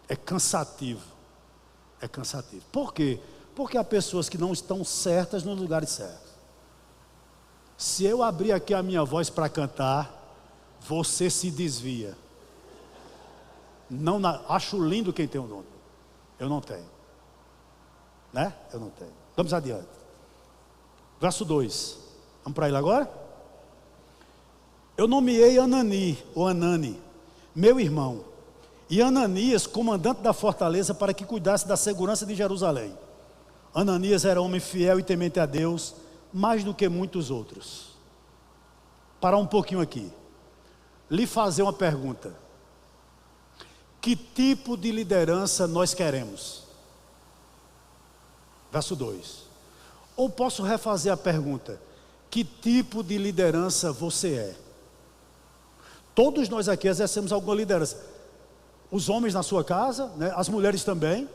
É cansativo. É cansativo. Por quê? Porque há pessoas que não estão certas nos lugares certos. Se eu abrir aqui a minha voz para cantar, você se desvia. Não, acho lindo quem tem o dom. Eu não tenho. Né? Eu não tenho. Vamos adiante. Verso 2. Vamos para ele agora? Eu nomeei Anani, ou Anani, meu irmão, e Ananias, comandante da fortaleza, para que cuidasse da segurança de Jerusalém. Ananias era homem fiel e temente a Deus, mais do que muitos outros. Parar um pouquinho aqui. Lhe fazer uma pergunta. Que tipo de liderança nós queremos? Verso 2. Ou posso refazer a pergunta: que tipo de liderança você é? Todos nós aqui exercemos alguma liderança. Os homens na sua casa, né? As mulheres também.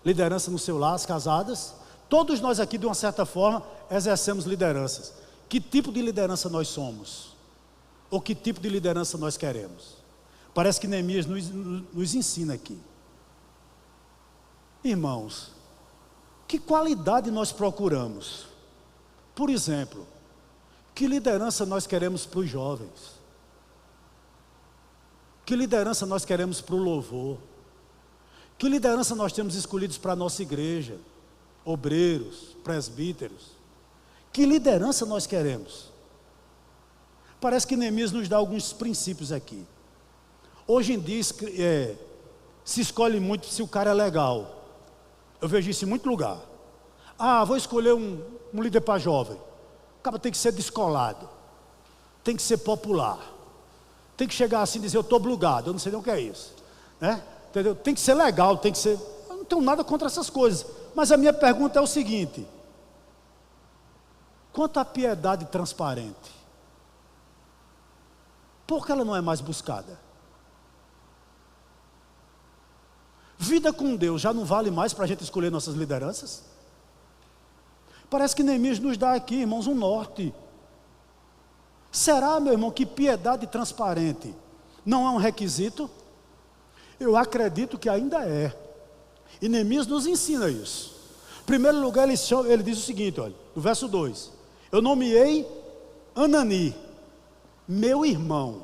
Liderança no seu lar, as casadas. Todos nós aqui, de uma certa forma, exercemos lideranças. Que tipo de liderança nós somos? Ou que tipo de liderança nós queremos? Parece que Neemias nos ensina aqui. Irmãos, que qualidade nós procuramos? Por exemplo, que liderança nós queremos para os jovens? Que liderança nós queremos para o louvor? Que liderança nós temos escolhidos para a nossa igreja? Obreiros, presbíteros. Que liderança nós queremos? Parece que Neemias nos dá alguns princípios aqui. Hoje em dia se escolhe muito se o cara é legal. Eu vejo isso em muito lugar. Vou escolher um líder para jovem. O cara tem que ser descolado, tem que ser popular, tem que chegar assim e dizer: eu estou blugado. Eu não sei nem o que é isso, né? Entendeu? Tem que ser legal, tem que ser... Eu não tenho nada contra essas coisas, mas a minha pergunta é o seguinte: quanto à piedade transparente, por que ela não é mais buscada? Vida com Deus já não vale mais para a gente escolher nossas lideranças? Parece que Neemias nos dá aqui, irmãos, um norte. Será, meu irmão, que piedade transparente não é um requisito? Eu acredito que ainda é. E Neemias nos ensina isso. Em primeiro lugar, ele diz o seguinte, olha, no verso 2: eu nomeei Anani, meu irmão.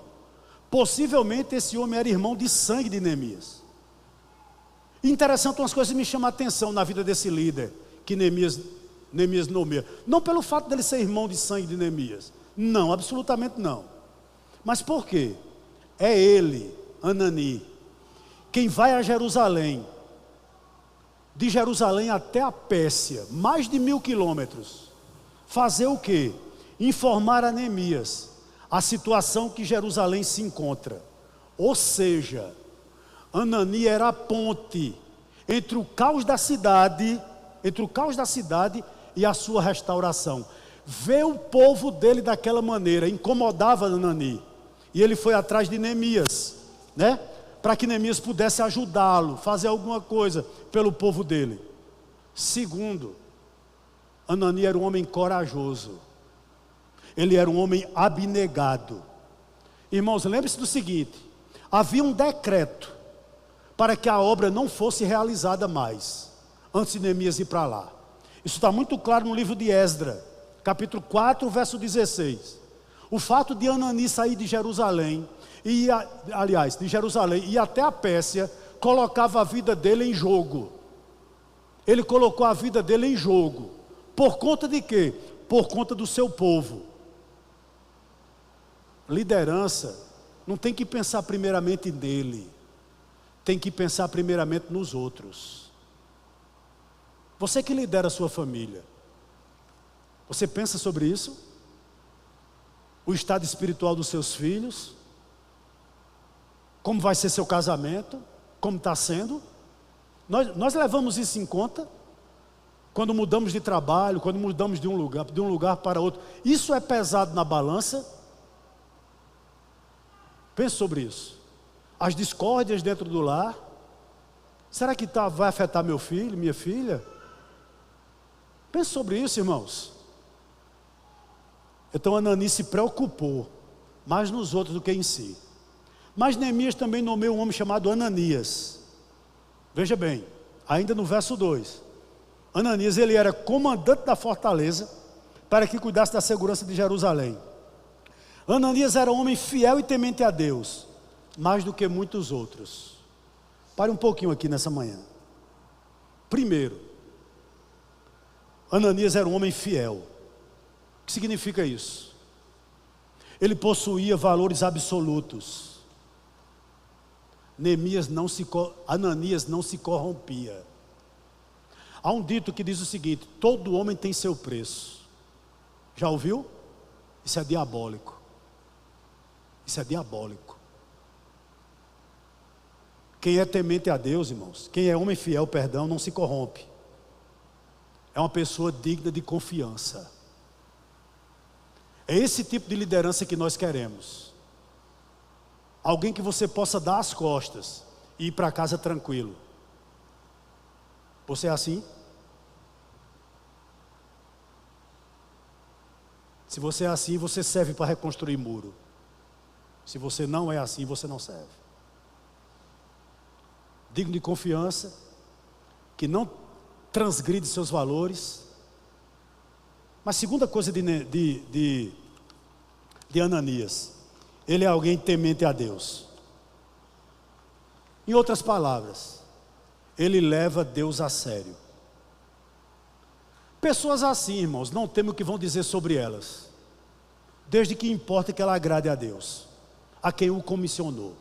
Possivelmente esse homem era irmão de sangue de Neemias. Interessante, umas coisas me chamam a atenção na vida desse líder que Neemias nomeia. Não pelo fato dele ser irmão de sangue de Neemias. Não, absolutamente não. Mas por quê? É ele, Anani, quem vai a Jerusalém. De Jerusalém até a Pérsia, mais de 1000 quilômetros. Fazer o quê? Informar a Neemias a situação que Jerusalém se encontra. Ou seja, Anani era a ponte entre o caos da cidade, e a sua restauração. Ver o povo dele daquela maneira incomodava Anani, e ele foi atrás de Neemias, né? Para que Neemias pudesse ajudá-lo, fazer alguma coisa pelo povo dele. Segundo, Anani era um homem corajoso, ele era um homem abnegado. Irmãos, lembre-se do seguinte: havia um decreto para que a obra não fosse realizada mais, antes de Neemias ir para lá. Isso está muito claro no livro de Esdras, capítulo 4, verso 16. O fato de Anani sair de Jerusalém, de Jerusalém e até a Pérsia, colocava a vida dele em jogo. Ele colocou a vida dele em jogo. Por conta de quê? Por conta do seu povo. Liderança não tem que pensar primeiramente nele, tem que pensar primeiramente nos outros. Você que lidera a sua família, você pensa sobre isso? O estado espiritual dos seus filhos? Como vai ser seu casamento? Como está sendo? Nós levamos isso em conta quando mudamos de trabalho, quando mudamos de um lugar para outro. Isso é pesado na balança? Pense sobre isso. As discórdias dentro do lar, será que vai afetar meu filho, minha filha? Pense sobre isso, irmãos. Então Anani se preocupou mais nos outros do que em si. Mas Neemias também nomeou um homem chamado Ananias. Veja bem, ainda no verso 2. Ananias, ele era comandante da fortaleza para que cuidasse da segurança de Jerusalém. Ananias era um homem fiel e temente a Deus, mais do que muitos outros. Pare um pouquinho aqui nessa manhã. Primeiro, Ananias era um homem fiel. O que significa isso? Ele possuía valores absolutos. Ananias não se corrompia. Há um dito que diz o seguinte: todo homem tem seu preço. Já ouviu? Isso é diabólico. Isso é diabólico. Quem é temente a Deus, irmãos, quem é homem fiel, perdão, não se corrompe. É uma pessoa digna de confiança. É esse tipo de liderança que nós queremos. Alguém que você possa dar as costas e ir para casa tranquilo. Você é assim? Se você é assim, você serve para reconstruir muro. Se você não é assim, você não serve. Digno de confiança, que não transgride seus valores. Mas segunda coisa de Ananias, ele é alguém temente a Deus. Em outras palavras, ele leva Deus a sério. Pessoas assim, irmãos, não temem o que vão dizer sobre elas, desde que importa que ela agrade a Deus, a quem o comissionou.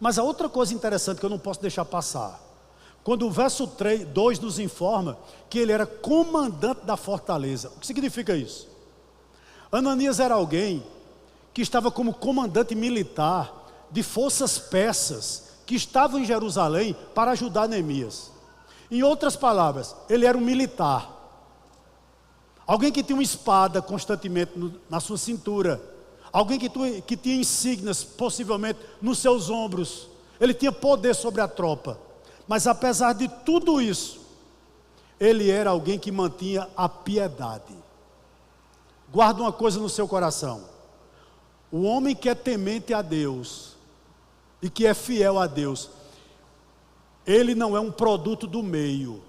Mas a outra coisa interessante que eu não posso deixar passar, quando o verso 2 nos informa que ele era comandante da fortaleza. O que significa isso? Ananias era alguém que estava como comandante militar de forças persas que estavam em Jerusalém para ajudar Neemias. Em outras palavras, ele era um militar. Alguém que tinha uma espada constantemente na sua cintura. Alguém que tinha insígnias possivelmente nos seus ombros. Ele tinha poder sobre a tropa. Mas apesar de tudo isso, ele era alguém que mantinha a piedade. Guarda uma coisa no seu coração: o homem que é temente a Deus e que é fiel a Deus, ele não é um produto do meio.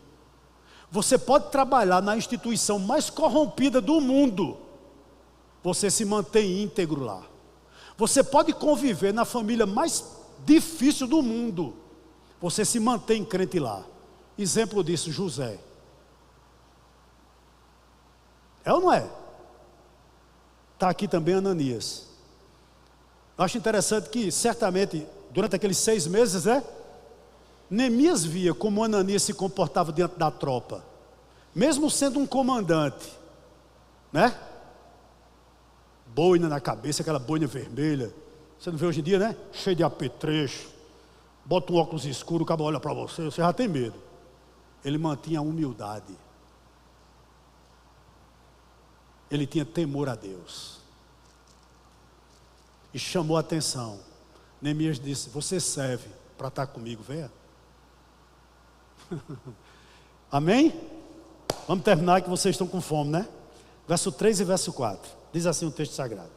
Você pode trabalhar na instituição mais corrompida do mundo, você se mantém íntegro lá. Você pode conviver na família mais difícil do mundo, você se mantém crente lá. Exemplo disso, José. É ou não é? Está aqui também Ananias. Eu acho interessante que certamente durante aqueles 6 meses, Neemias via como Ananias se comportava diante da tropa, mesmo sendo um comandante, boina na cabeça, aquela boina vermelha. Você não vê hoje em dia, cheio de apetrecho. Bota um óculos escuro, o cabo olha para você já tem medo. Ele mantinha a humildade. Ele tinha temor a Deus. E chamou a atenção. Neemias disse: você serve para estar comigo, venha. Amém? Vamos terminar que vocês estão com fome, Verso 3 e verso 4. Diz assim o texto sagrado: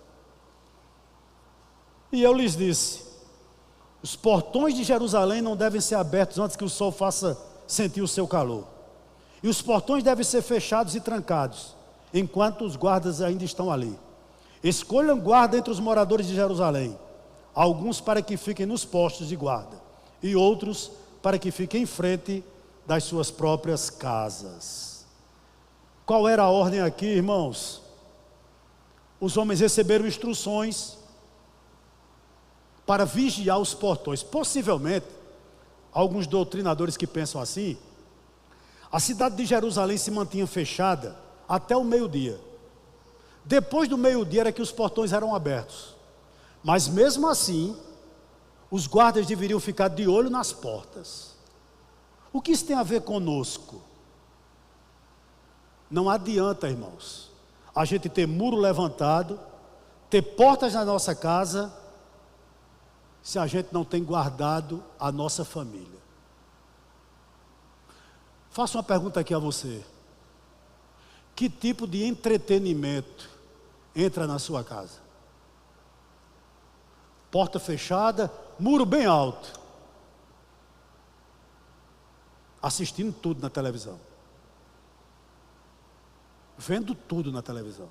e eu lhes disse: os portões de Jerusalém não devem ser abertos antes que o sol faça sentir o seu calor. E os portões devem ser fechados e trancados, enquanto os guardas ainda estão ali. Escolham guarda entre os moradores de Jerusalém, alguns para que fiquem nos postos de guarda, e outros para que fiquem em frente das suas próprias casas. Qual era a ordem aqui, irmãos? Os homens receberam instruções para vigiar os portões. Possivelmente, alguns doutrinadores que pensam assim, a cidade de Jerusalém se mantinha fechada até o meio-dia. Depois do meio-dia era que os portões eram abertos. Mas mesmo assim, os guardas deveriam ficar de olho nas portas. O que isso tem a ver conosco? Não adianta, irmãos, a gente ter muro levantado, ter portas na nossa casa, se a gente não tem guardado a nossa família. Faço uma pergunta aqui a você: que tipo de entretenimento entra na sua casa? Porta fechada, muro bem alto, assistindo tudo na televisão. vendo tudo na televisão,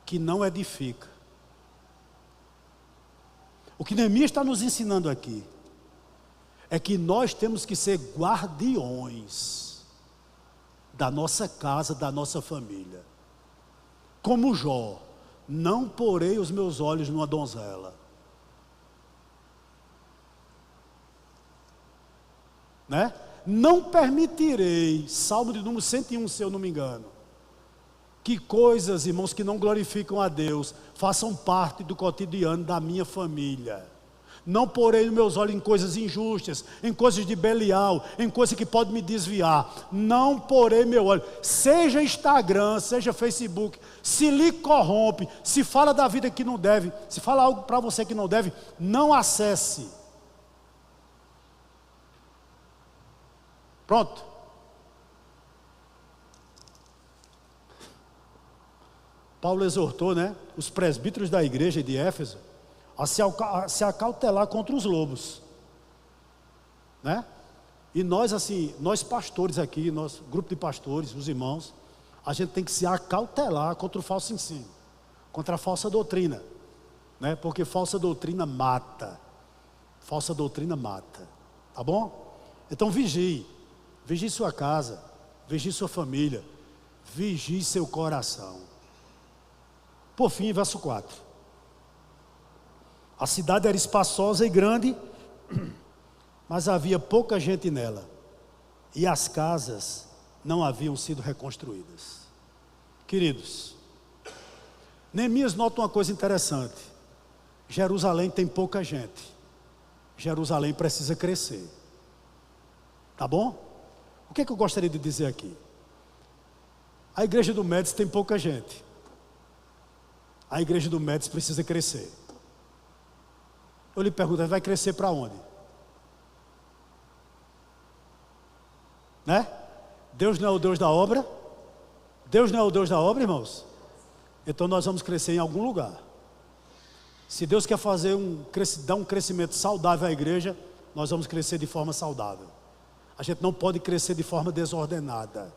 que não edifica. O que Neemias está nos ensinando aqui é que nós temos que ser guardiões da nossa casa, da nossa família. Como Jó, não porei os meus olhos numa donzela. Né? Não permitirei, Salmo de número 101, se eu não me engano, que coisas, irmãos, que não glorificam a Deus, façam parte do cotidiano da minha família. Não porei os meus olhos em coisas injustas, em coisas de Belial, em coisas que podem me desviar. Não porei meu olho. Seja Instagram, seja Facebook, se lhe corrompe, se fala da vida que não deve, se fala algo para você que não deve, não acesse. Pronto. Paulo exortou, né, os presbíteros da igreja de Éfeso a se acautelar contra os lobos, né? E nós, assim, nós pastores aqui, nosso grupo de pastores, os irmãos, a gente tem que se acautelar contra o falso ensino, contra a falsa doutrina, né? Porque falsa doutrina mata, tá bom? Então vigie sua casa, vigie sua família, vigie seu coração. Por fim, verso 4. A cidade era espaçosa e grande, mas havia pouca gente nela, e as casas não haviam sido reconstruídas. Queridos, Neemias nota uma coisa interessante: Jerusalém tem pouca gente, Jerusalém precisa crescer, tá bom? O que é que eu gostaria de dizer aqui? A igreja do Médici tem pouca gente, a igreja do Médici precisa crescer. Eu lhe pergunto, vai crescer para onde? Né? Deus não é o Deus da obra? Deus não é o Deus da obra, irmãos? Então nós vamos crescer em algum lugar. Se Deus quer fazer dar um crescimento saudável à igreja, nós vamos crescer de forma saudável. A gente não pode crescer de forma desordenada.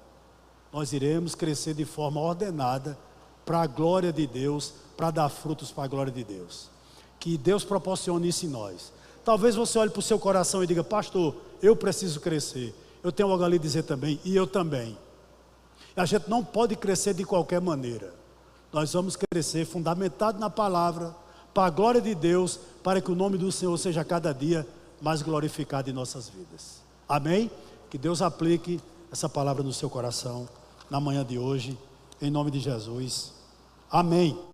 Nós iremos crescer de forma ordenada para a glória de Deus, para dar frutos para a glória de Deus. Que Deus proporcione isso em nós. Talvez você olhe para o seu coração e diga: pastor, eu preciso crescer. Eu tenho algo ali a dizer também, e eu também. A gente não pode crescer de qualquer maneira. Nós vamos crescer fundamentado na palavra, para a glória de Deus, para que o nome do Senhor seja cada dia mais glorificado em nossas vidas. Amém? Que Deus aplique essa palavra no seu coração na manhã de hoje, em nome de Jesus. Amém.